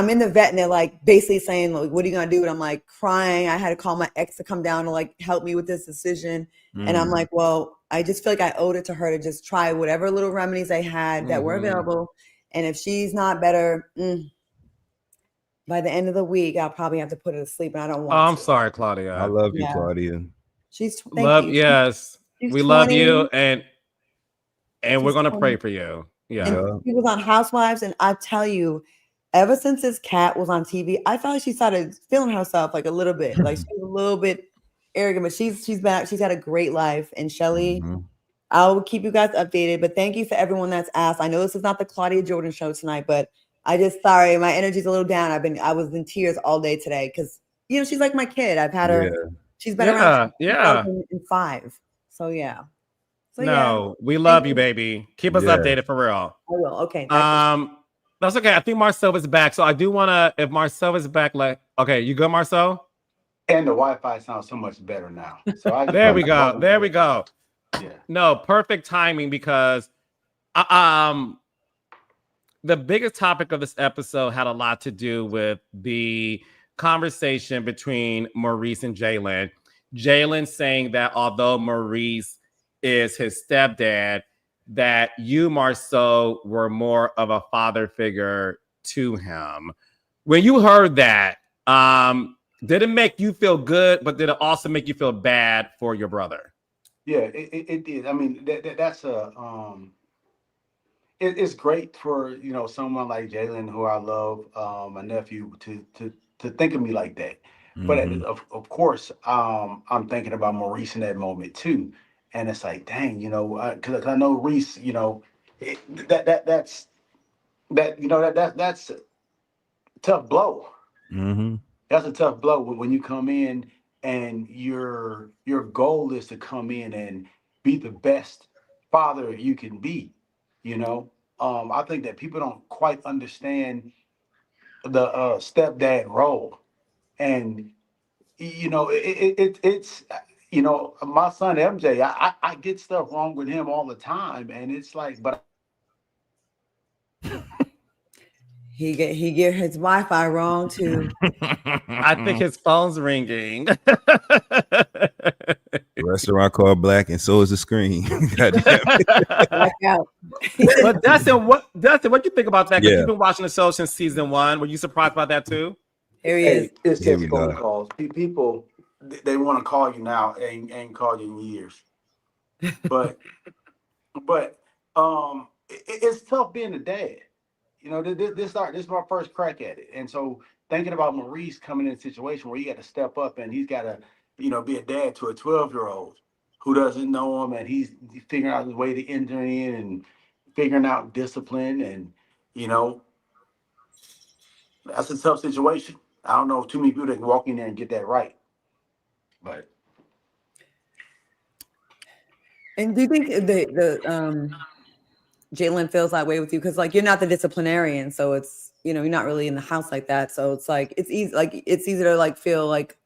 in the vet and they're like basically saying, like, what are you gonna do? And I'm like crying. I had to call my ex to come down to like help me with this decision. And I'm like, well, I just feel like I owed it to her to just try whatever little remedies I had that were available. And if she's not better, by the end of the week, I'll probably have to put her to sleep. And I don't want to. I'm sorry, Claudia. I love you, Claudia. She's yes. She's we 20. love you, and we're gonna 20. pray for you. Yeah. And she was on Housewives, and I tell you, ever since this cat was on TV, I felt like she started feeling herself like a little bit, like she was a little bit arrogant, but she's back. She's had a great life. And Shelly, I'll keep you guys updated. But thank you for everyone that's asked. I know this is not the Claudia Jordan show tonight, but I just sorry, my energy's a little down. I was in tears all day today because she's like my kid. I've had her. She's been around since 2005. So yeah. So we love you, baby. Keep us updated for real. I will. Okay. That's okay. I think Marsau is back. So I do want to, if Marsau is back, like, okay, you good, Marsau? And the Wi-Fi sounds so much better now. So there we go. There we go. Yeah. No, perfect timing because the biggest topic of this episode had a lot to do with the conversation between Maurice and Jalen. Jalen saying that although Maurice is his stepdad, that you, Marsau, were more of a father figure to him. When you heard that, did it make you feel good, but did it also make you feel bad for your brother? Yeah, it did. I mean, that's it's great for someone like Jalen, who I love, my nephew, to think of me like that. But of course, I'm thinking about Maurice in that moment too. And it's like, dang, because I know Reese, that's a tough blow. That's a tough blow when you come in and your goal is to come in and be the best father you can be. I think that people don't quite understand the stepdad role, and it's my son MJ. I get stuff wrong with him all the time, and it's like, but he get his Wi-Fi wrong too. I think his phone's ringing. The restaurant called Black, and so is the screen. Black out. But Dustin, what you think about that? Because you've been watching the show since season 1. Were you surprised about that too? Here he is. It's just phone calls. People, they want to call you now and ain't called you in years. But it's tough being a dad. This is my first crack at it, and so thinking about Maurice coming in a situation where he got to step up and he's got to, be a dad to a 12-year-old who doesn't know him, and he's figuring out his way to enter in and figuring out discipline, and that's a tough situation. I don't know too many people that can walk in there and get that right, but. And do you think the Jalen feels that way with you? Because like you're not the disciplinarian, so it's you're not really in the house like that. So it's like it's easy to like feel like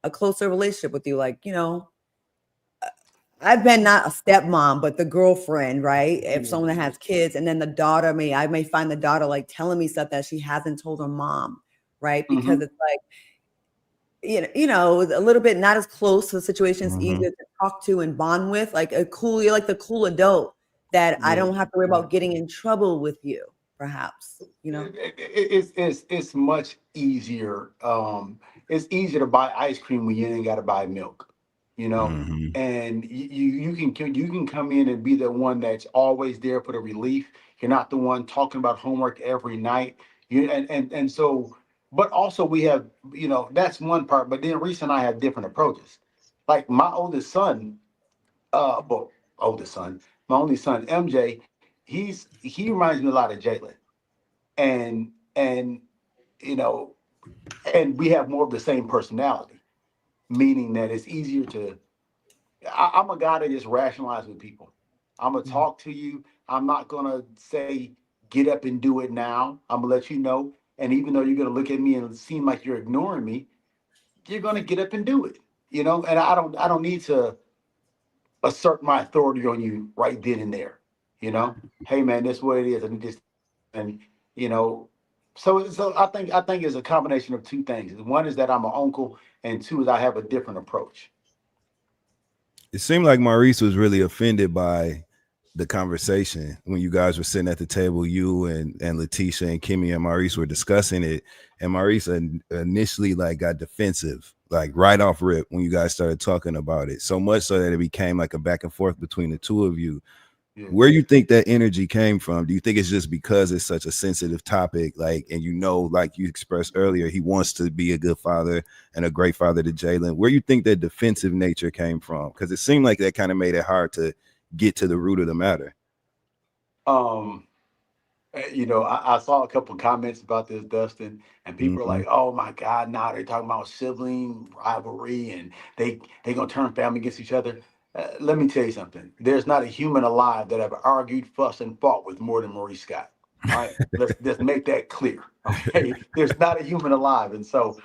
a closer relationship with you. Like I've been not a stepmom, but the girlfriend, right? If someone that has kids, and then the daughter, I may find the daughter like telling me stuff that she hasn't told her mom, right? Because it's like a little bit not as close to the situation. It's easier to talk to and bond with, like you're like the cool adult that I don't have to worry about getting in trouble with you, perhaps. It's much easier. It's easier to buy ice cream when you ain't got to buy milk, and you can come in and be the one that's always there for the relief. You're not the one talking about homework every night. And so, but also we have, that's one part, but then Reese and I have different approaches. Like my oldest son, my only son, MJ, he reminds me a lot of Jalen. And and we have more of the same personality, meaning that it's easier to, I'm a guy that just rationalizes with people. I'm going to talk to you. I'm not going to say, get up and do it now. I'm going to let you know. And even though you're going to look at me and seem like you're ignoring me, you're going to get up and do it, and I don't need to assert my authority on you right then and there. Hey man, this is what it is. And So I think it's a combination of two things. One is that I'm an uncle, and two is I have a different approach. It seemed like Maurice was really offended by the conversation when you guys were sitting at the table. You and Letitia and Kimmy and Maurice were discussing it, and Maurice initially like got defensive, like right off rip when you guys started talking about it. So much so that it became like a back and forth between the two of you. Yeah. Where you think that energy came from? Do you think it's just because it's such a sensitive topic, like, and you know, like you expressed earlier, he wants to be a good father and a great father to Jalen? Where you think that defensive nature came from? Because it seemed like that kind of made it hard to get to the root of the matter. You know, I saw a couple of comments about this, Dustin, and people are like, "Oh my God, now they're talking about sibling rivalry and they gonna turn family against each other." Let me tell you something. There's not a human alive that ever argued, fussed, and fought with more than Maurice Scott. All right, let's just make that clear. Okay, there's not a human alive, and so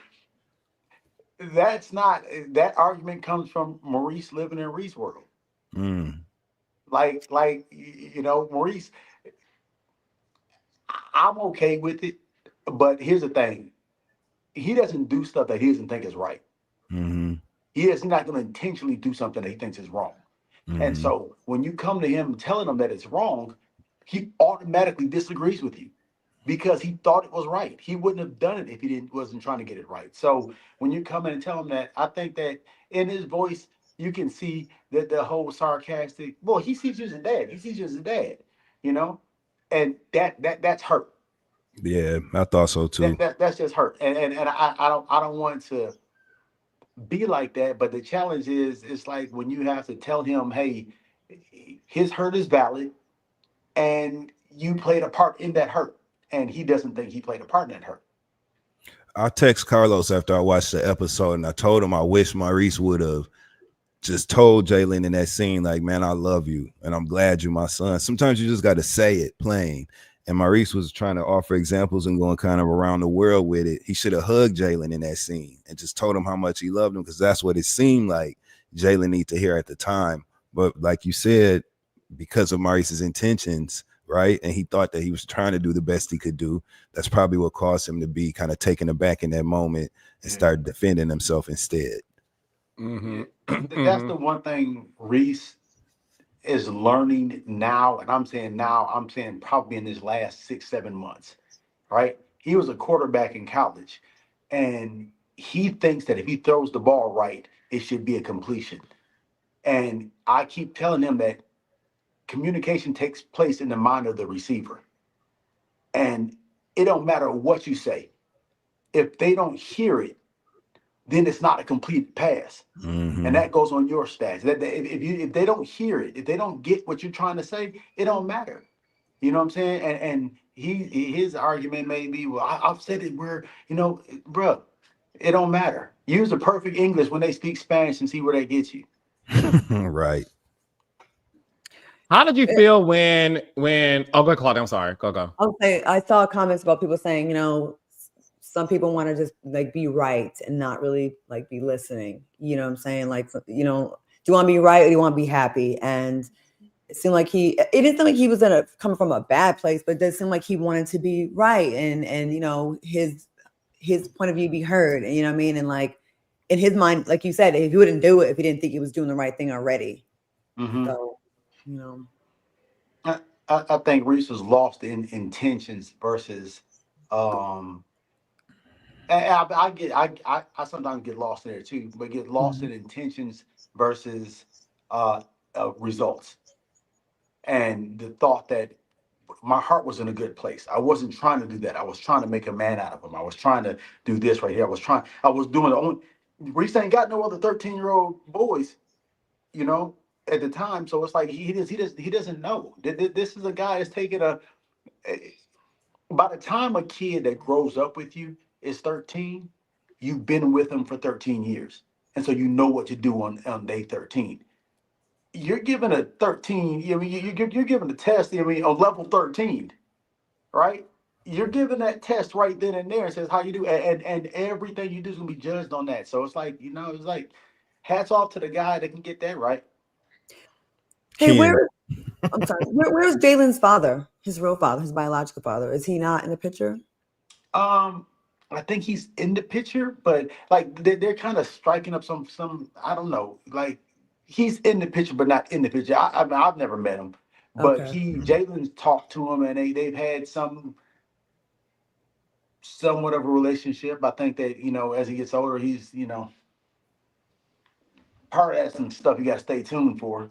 that's not that argument comes from Maurice living in Reese's world. Like you know, Maurice. I'm okay with it, but here's the thing: he doesn't do stuff that he doesn't think is right. He's not going to intentionally do something that he thinks is wrong. And so when you come to him telling him that it's wrong, he automatically disagrees with you because he thought it was right. He wouldn't have done it if he wasn't trying to get it right. So when you come in and tell him that, I think that in his voice you can see that the whole sarcastic. Well, he sees you as a dad. He sees you as a dad, you know, and that's hurt. Yeah, I thought so too. That's just hurt, and I don't want to be like that. But the challenge is, it's like when you have to tell him, hey, his hurt is valid, and you played a part in that hurt, and he doesn't think he played a part in that hurt. I text Carlos after I watched the episode, and I told him I wish Maurice would have just told Jalen in that scene, like, man, I love you, and I'm glad you're my son. Sometimes you just got to say it plain. And Maurice was trying to offer examples and going kind of around the world with it. He should have hugged Jalen in that scene and just told him how much he loved him, because that's what it seemed like Jalen needed to hear at the time. But like you said, because of Maurice's intentions, right, and he thought that he was trying to do the best he could do, that's probably what caused him to be kind of taken aback in that moment and start defending himself instead. That's the one thing Reese is learning now, and I'm saying probably in this last 6-7 months, right? He was a quarterback in college, and he thinks that if he throws the ball right, it should be a completion. And I keep telling him that communication takes place in the mind of the receiver, and it don't matter what you say. If they don't hear it, then it's not a complete pass. And that goes on your stats. That if they don't hear it, if they don't get what you're trying to say, it don't matter. You know what I'm saying? And his argument may be, well, I've said it where, you know, bro, it don't matter. Use the perfect English when they speak Spanish and see where that gets you. Right. How did you feel when oh, go Claudia, I'm sorry. Go. I'll say I saw comments about people saying, you know, some people want to just like be right and not really like be listening. You know what I'm saying? Like, you know, do you want to be right or do you want to be happy? And it seemed like it didn't seem like he was coming from a bad place, but it did seem like he wanted to be right and you know, his point of view be heard. And you know what I mean? And like in his mind, like you said, if he wouldn't do it if he didn't think he was doing the right thing already. So, you know. I think Reese was lost in intentions versus I sometimes get lost there too, but get lost in intentions versus results. And the thought that my heart was in a good place. I wasn't trying to do that. I was trying to make a man out of him. I was trying to do this right here. I was doing the only. Reese ain't got no other 13-year-old boys, you know, at the time. So it's like he doesn't know. This is a guy that's taking by the time a kid that grows up with you is 13, you've been with them for 13 years. And so you know what to do on day 13. You're given a 13, I mean, you're given a test, I mean, on level 13, right? You're given that test right then and there and says how you do, and everything you do is gonna be judged on that. So it's like, you know, it's like hats off to the guy that can get that right. Hey, I'm sorry. Where's Jalen's father? His real father, his biological father. Is he not in the picture? I think he's in the picture, but like they're kind of striking up some I don't know, like he's in the picture but not in the picture. I mean, I've never met him, but Okay. Jalen's talked to him and they've had somewhat of a relationship. I think that as he gets older, he's part of that some stuff you got to stay tuned for.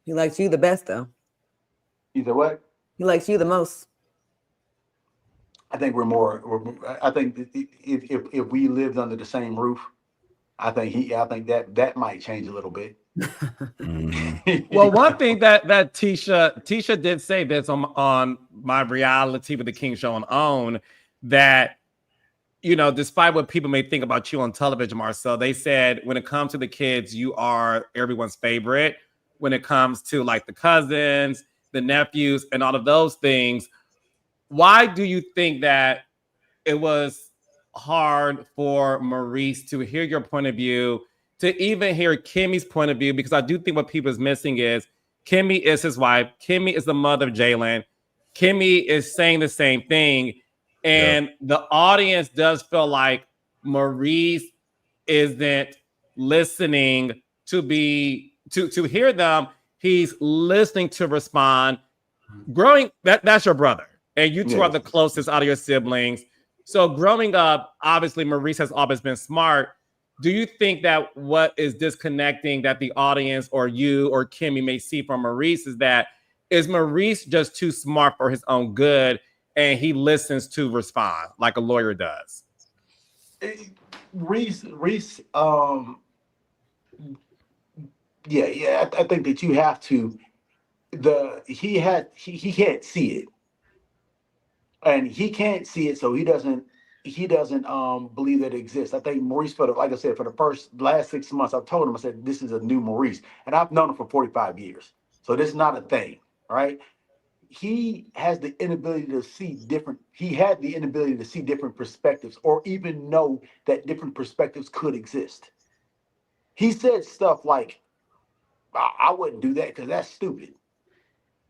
He likes you the best, though. You said what? He likes you the most. I think I think if we lived under the same roof, I think that might change a little bit. Well, one thing that Tricia did say this on my reality with the King show on OWN, that despite what people may think about you on television, Marsau, they said when it comes to the kids, you are everyone's favorite. When it comes to like the cousins, the nephews, and all of those things, why do you think that it was hard for Maurice to hear your point of view, to even hear Kimmy's point of view? Because I do think what people is missing is Kimmy is his wife. Kimmy is the mother of Jalen. Kimmy is saying the same thing. And the audience does feel like Maurice isn't listening to hear them. He's listening to respond. That's your brother. And you two are the closest out of your siblings. So growing up, obviously, Maurice has always been smart. Do you think that what is disconnecting that the audience or you or Kimmy may see from Maurice is Maurice just too smart for his own good and he listens to respond like a lawyer does? Reese, I think that you have to. He can't see it, and he can't see it, so he doesn't believe that it exists. I think Maurice, like I said, for the last 6 months, I've told him, I said, this is a new Maurice, and I've known him for 45 years, so this is not a thing, right? He has the inability to see different. He had the inability to see different perspectives, or even know that different perspectives could exist. He said stuff like, I wouldn't do that because that's stupid.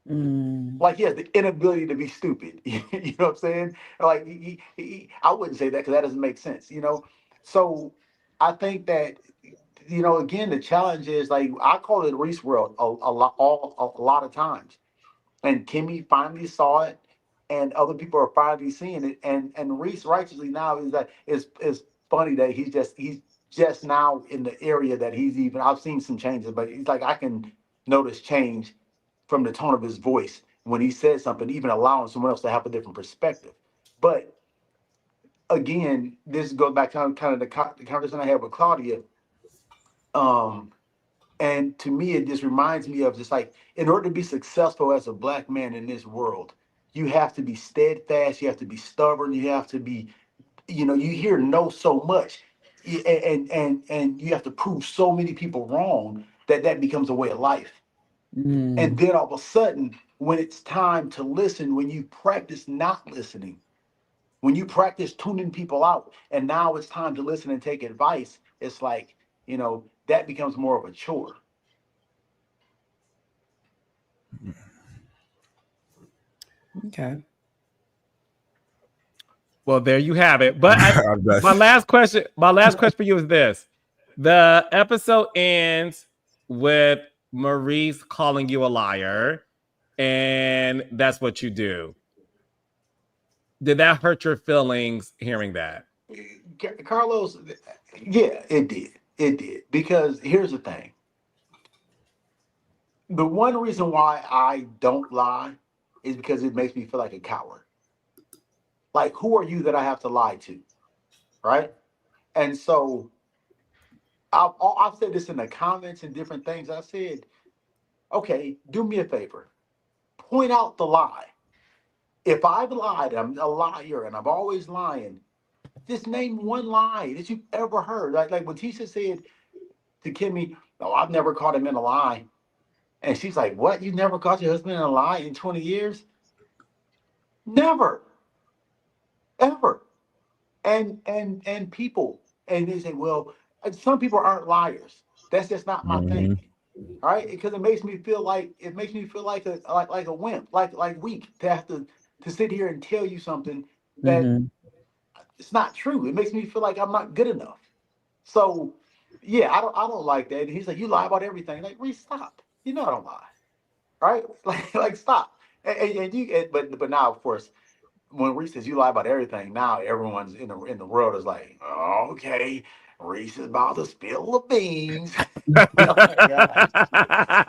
Like he has the inability to be stupid. You know what I'm saying? Like I wouldn't say that because that doesn't make sense. So I think that again, the challenge is, like, I call it Reese World a lot of times, and Kimmy finally saw it, and other people are finally seeing it, and Reese righteously now is that it's funny that he's just now in the area that I've seen some changes, but he's like, I can notice change from the tone of his voice when he says something, even allowing someone else to have a different perspective. But again, this goes back to kind of the conversation I had with Claudia. And to me, it just reminds me of just like, in order to be successful as a Black man in this world, you have to be steadfast, you have to be stubborn, you have to be, you hear no so much, and you have to prove so many people wrong that becomes a way of life. And then all of a sudden, when it's time to listen, when you practice not listening, when you practice tuning people out, and now it's time to listen and take advice, it's like, that becomes more of a chore. Okay. Well, there you have it. But my last question for you is this. The episode ends with Maurice calling you a liar, and that's what you do. Did that hurt your feelings hearing that? Carlos, yeah, it did. It did. Because here's the thing. The one reason why I don't lie is because it makes me feel like a coward. Like, who are you that I have to lie to? Right? And so I've said this in the comments and different things. I said, okay, do me a favor. Point out the lie. If I've lied, I'm a liar, and I'm always lying, just name one lie that you've ever heard. Like when Tricia said to Kimmy, "Oh, I've never caught him in a lie," and she's like, "What? You never caught your husband in a lie in 20 years?" Never, ever. And people, and they say, "Well, some people aren't liars." That's just not my thing. All right, because it makes me feel like a wimp, like weak to have to to sit here and tell you something that it's not true. It makes me feel like I'm not good enough. So yeah, I don't like that. And he's like, you lie about everything. Like, Reese, stop. You know I don't lie. Right? Like stop. But now of course, when Reese says you lie about everything, now everyone's in the world is like, oh, okay, Reese is about to spill the beans. Oh my God.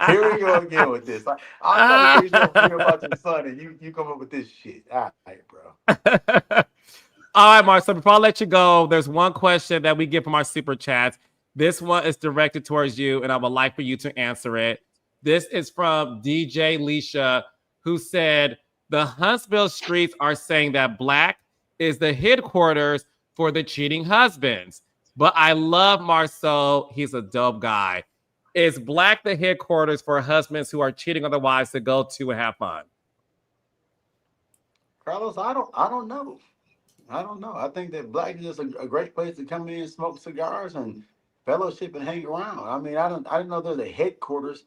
Here we go again with this. I'm trying to tell you something about your son, and you come up with this shit. All right, bro. All right, Mark. So before I let you go, there's one question that we get from our super chats. This one is directed towards you, and I would like for you to answer it. This is from DJ Leisha, who said, the Huntsville streets are saying that Black is the headquarters for the cheating husbands. But I love Marsau. He's a dope guy. Is Black the headquarters for husbands who are cheating on their wives to go to and have fun? Carlos, I don't know. I don't know. I think that Black is just a great place to come in, smoke cigars, and fellowship and hang around. I mean, I didn't know there's a headquarters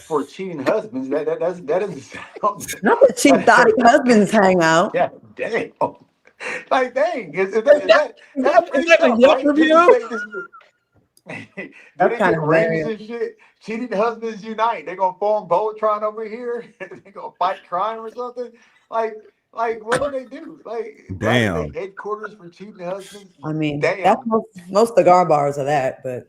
for cheating husbands. That doesn't sound. Not the cheap thotty husbands hang out. Yeah, damn. Like, dang, is that's pretty a tough, Yelp right? review? Do That's they kind get of rings hilarious. and shit? Cheating husbands unite. They're gonna form Voltron over here. They're gonna fight crime or something. Like, what do they do? Like, Black is the headquarters for cheating husbands. I mean, Damn. that's most cigar bars are that, but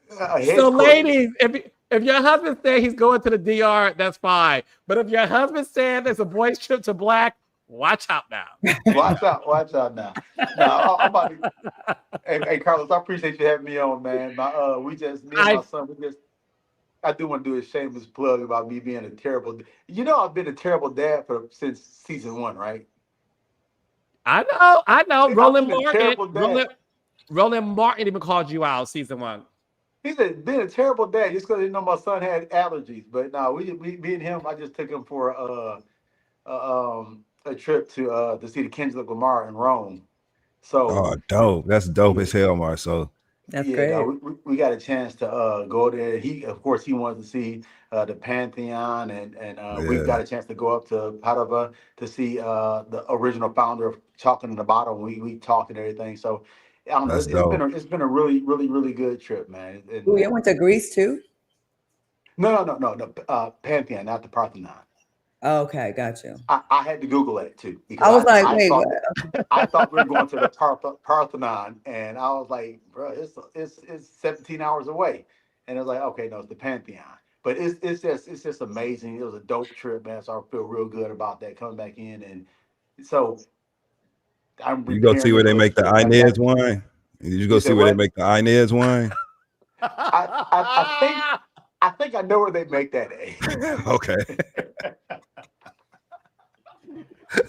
So, ladies, if your husband said he's going to the DR, that's fine. But if your husband said there's a boys' trip to Black, watch out now. Watch out now. No, I'm about to. Hey, Carlos, I appreciate you having me on, man. Me and my son, I do want to do a shameless plug about me being a terrible. I've been a terrible dad since season 1, right? I know. Roland Martin. Roland Martin even called you out season 1. He said, been a terrible dad just because my son had allergies. But no, me and him, I just took him for a trip to see the Kendrick Lamar in Rome. So, dope. That's dope as hell, Marsau. That's great. No, we got a chance to go there. Of course, he wanted to see the Pantheon, and we got a chance to go up to Padova to see the original founder of Chocolate in the Bottle. We talked and everything. So, I don't know. It's been a really, really, really good trip, man. You went to Greece too? No. Pantheon, not the Parthenon. Oh, okay, got you. I had to Google it too. I was like, wait, I thought we were going to the Parthenon, and I was like, bro, it's 17 hours away, and it was like, okay, no, it's the Pantheon. But it's just amazing. It was a dope trip, man. So I feel real good about that coming back in, and so you go see where they make the Inez wine. Did you go see where they make the Inez wine? I think I know where they make that at. Okay.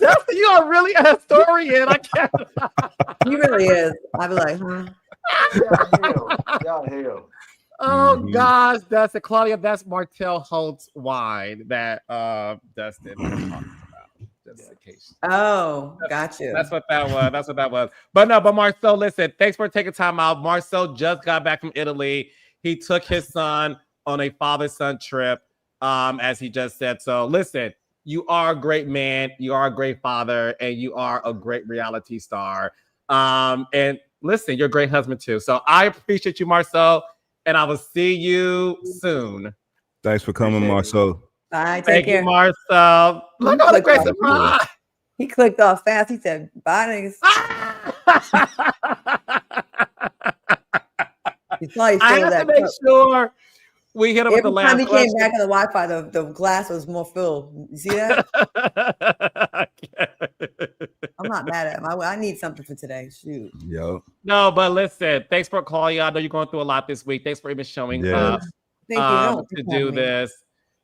Justin, you are really a historian. I can't. He really is. I'd be like, huh? Hell. Oh gosh, Dustin, Claudia, that's Martell Holt's wine that Dustin was talking about. Just in case. Oh, got you. That's what that was. But Marsau, listen, thanks for taking time out. Marsau just got back from Italy. He took his son on a father-son trip, as he just said. So listen, you are a great man, you are a great father, and you are a great reality star. And listen, you're a great husband too. So I appreciate you, Marsau, and I will see you soon. Thanks for coming, Marsau. Bye. Thank Take care. you, Marsau. Look at the great surprise. He clicked off fast. He said, bye, niggas. I have to make sure we hit him with the last Every time he came back on the Wi-Fi, the glass was more filled. You see that? I'm not mad at him. I need something for today. Shoot. Yo. No, but listen, thanks for calling. I know you're going through a lot this week. Thanks for even showing up to do this.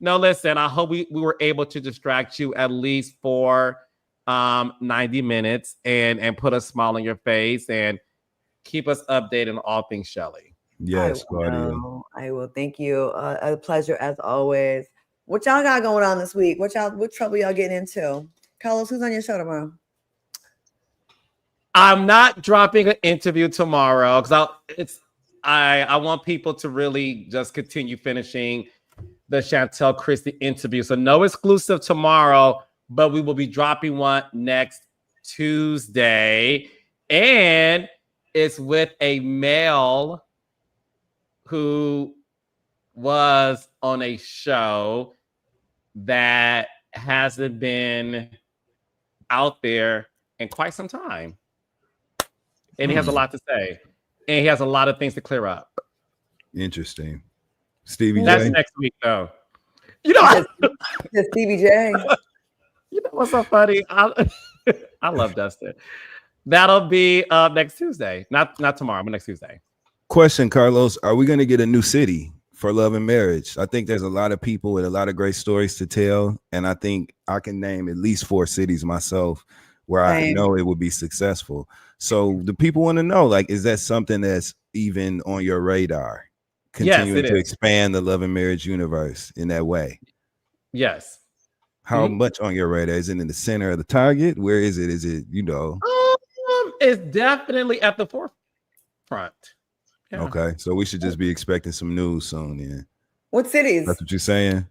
No, listen, I hope we were able to distract you at least for 90 minutes and put a smile on your face and keep us updated on all things Shelly. Yes, Claudia. I will. Thank you. A pleasure as always. What y'all got going on this week? What trouble y'all getting into? Carlos, who's on your show tomorrow? I'm not dropping an interview tomorrow because I want people to really just continue finishing the Chantel Christie interview. So no exclusive tomorrow, but we will be dropping one next Tuesday. And it's with a male who was on a show that hasn't been out there in quite some time. And he has a lot to say. And he has a lot of things to clear up. Interesting. Stevie That's J? next week, though. You know, Stevie J. You know what's so funny? I love Dustin. That'll be next Tuesday. Not tomorrow, but next Tuesday. Question, Carlos. Are we going to get a new city for Love and Marriage? I think there's a lot of people with a lot of great stories to tell. And I think I can name at least 4 cities myself where I know it would be successful. So the people want to know, like, is that something that's even on your radar? Continuing to expand the Love and Marriage universe in that way? Yes. How much on your radar? Is it in the center of the target? Where is it? Is it, you know? It's definitely at the forefront. Yeah. Okay. So we should just be expecting some news soon then. What cities? That's what you're saying?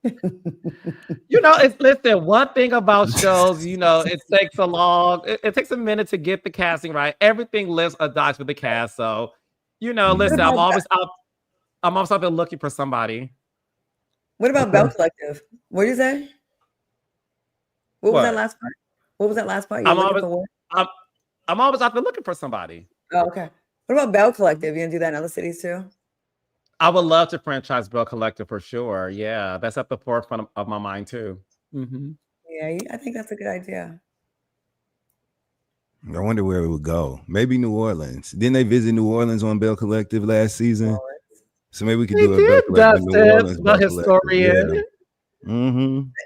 You know, listen, one thing about shows, you know, it takes it takes a minute to get the casting right. Everything lives or dies with the cast. So, you know, listen, I'm always out there looking for somebody. What about Bell Collective? What did you say? What was that last part? What was that last part? I'm always out there looking for somebody. Oh, okay. What about Bell Collective? You gonna do that in other cities too? I would love to franchise Bell Collective for sure. Yeah, that's at the forefront of my mind too. Yeah, I think that's a good idea. I wonder where it would go. Maybe New Orleans. Didn't they visit New Orleans on Bell Collective last season? So maybe we could do a Bell Collective New Orleans. The historian. Yeah.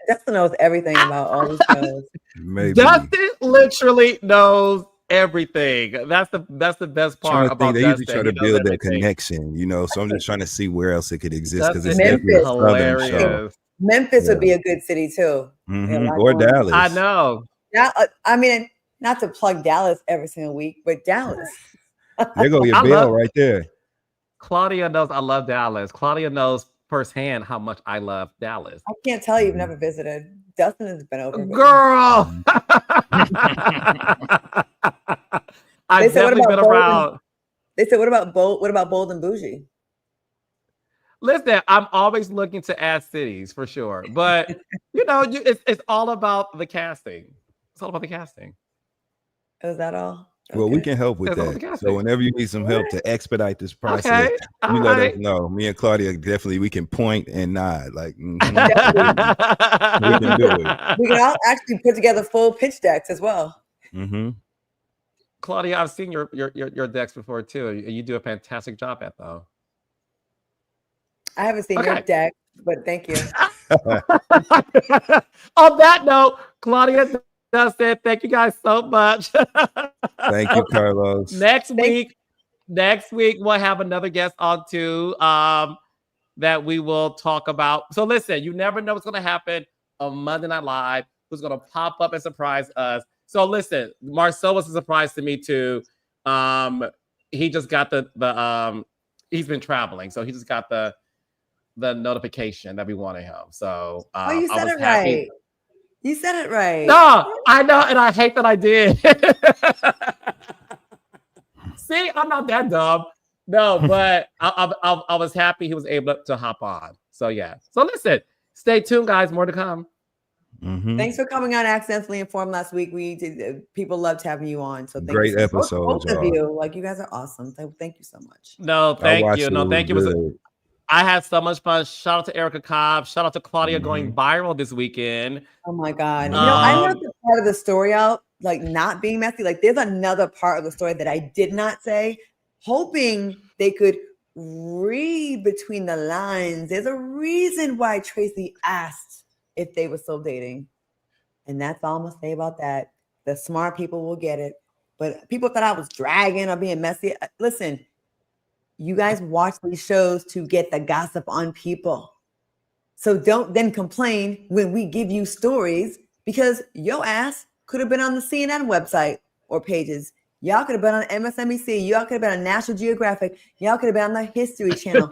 Dustin knows everything about all these shows. Maybe. Dustin literally knows everything. That's the best part about they Dustin. Usually try to build that connection, you know. So I'm just trying to see where else it could exist because it's Memphis. definitely a southern show. Memphis would be a good city too. Or Dallas. I know. Yeah, I mean, not to plug Dallas every single week, but Dallas. There go your bill right there. Claudia knows I love Dallas. Claudia knows firsthand how much I love Dallas. I can't tell you, you've never visited. Dustin has been over. Girl. I've definitely been around. They said, what about Bold and Bougie? Listen, I'm always looking to add cities for sure. But, you know, it's all about the casting. It's all about the casting. Is that all? Okay. Well, we can help with that. So whenever you need some help to expedite this process, you let us know. Me and Claudia, definitely, we can point and nod. Like, we can do it. We can all actually put together full pitch decks as well. Claudia, I've seen your decks before too. You do a fantastic job at though. I haven't seen your deck, but thank you. On that note, Claudia, Dustin, thank you guys so much. Thank you, Carlos. Next week we'll have another guest on too that we will talk about. So listen, you never know what's going to happen on Monday Night Live. Who's going to pop up and surprise us? So listen, Marsau was a surprise to me too. He just got the he's been traveling, so he just got the notification that we wanted him. So you said it right. You said it right. No, I know, and I hate that I did. See, I'm not that dumb. No, but I was happy he was able to hop on. So yeah. So listen, stay tuned, guys. More to come. Thanks for coming on Accidentally Informed last week. People loved having you on. So great episode. Both of you. Like, you guys are awesome. Thank you so much. No, thank you. No, thank you. I had so much fun. Shout out to Erica Cobb. Shout out to Claudia going viral this weekend. Oh my God. I left the part of the story out, like not being messy. Like there's another part of the story that I did not say, hoping they could read between the lines. There's a reason why Tracy asked if they were still dating. And that's all I'm gonna say about that. The smart people will get it. But people thought I was dragging or being messy. Listen, you guys watch these shows to get the gossip on people. So don't then complain when we give you stories, because your ass could have been on the CNN website or pages. Y'all could have been on MSNBC. Y'all could have been on National Geographic. Y'all could have been on the History Channel.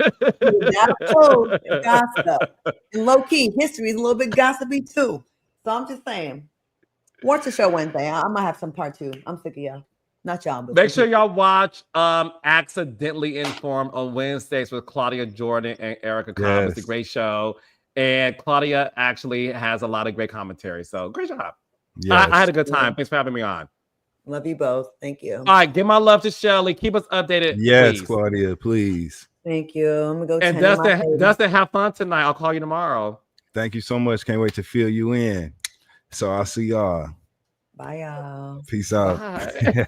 Gossip. And low key, history is a little bit gossipy too. So I'm just saying, watch the show Wednesday. I might have some part 2. I'm sick of y'all. Not y'all, but Make sure y'all watch Accidentally Informed on Wednesdays with Claudia Jordan and Erica Cobb. It's a great show. And Claudia actually has a lot of great commentary. So great job. Yes. I had a good time. Thanks for having me on. Love you both. Thank you. All right, give my love to Shelly. Keep us updated. Yes, please. Claudia, please. Thank you. I'm gonna go. And Dustin, have fun tonight. I'll call you tomorrow. Thank you so much. Can't wait to fill you in. So I'll see y'all. Bye, y'all. Peace out. Bye.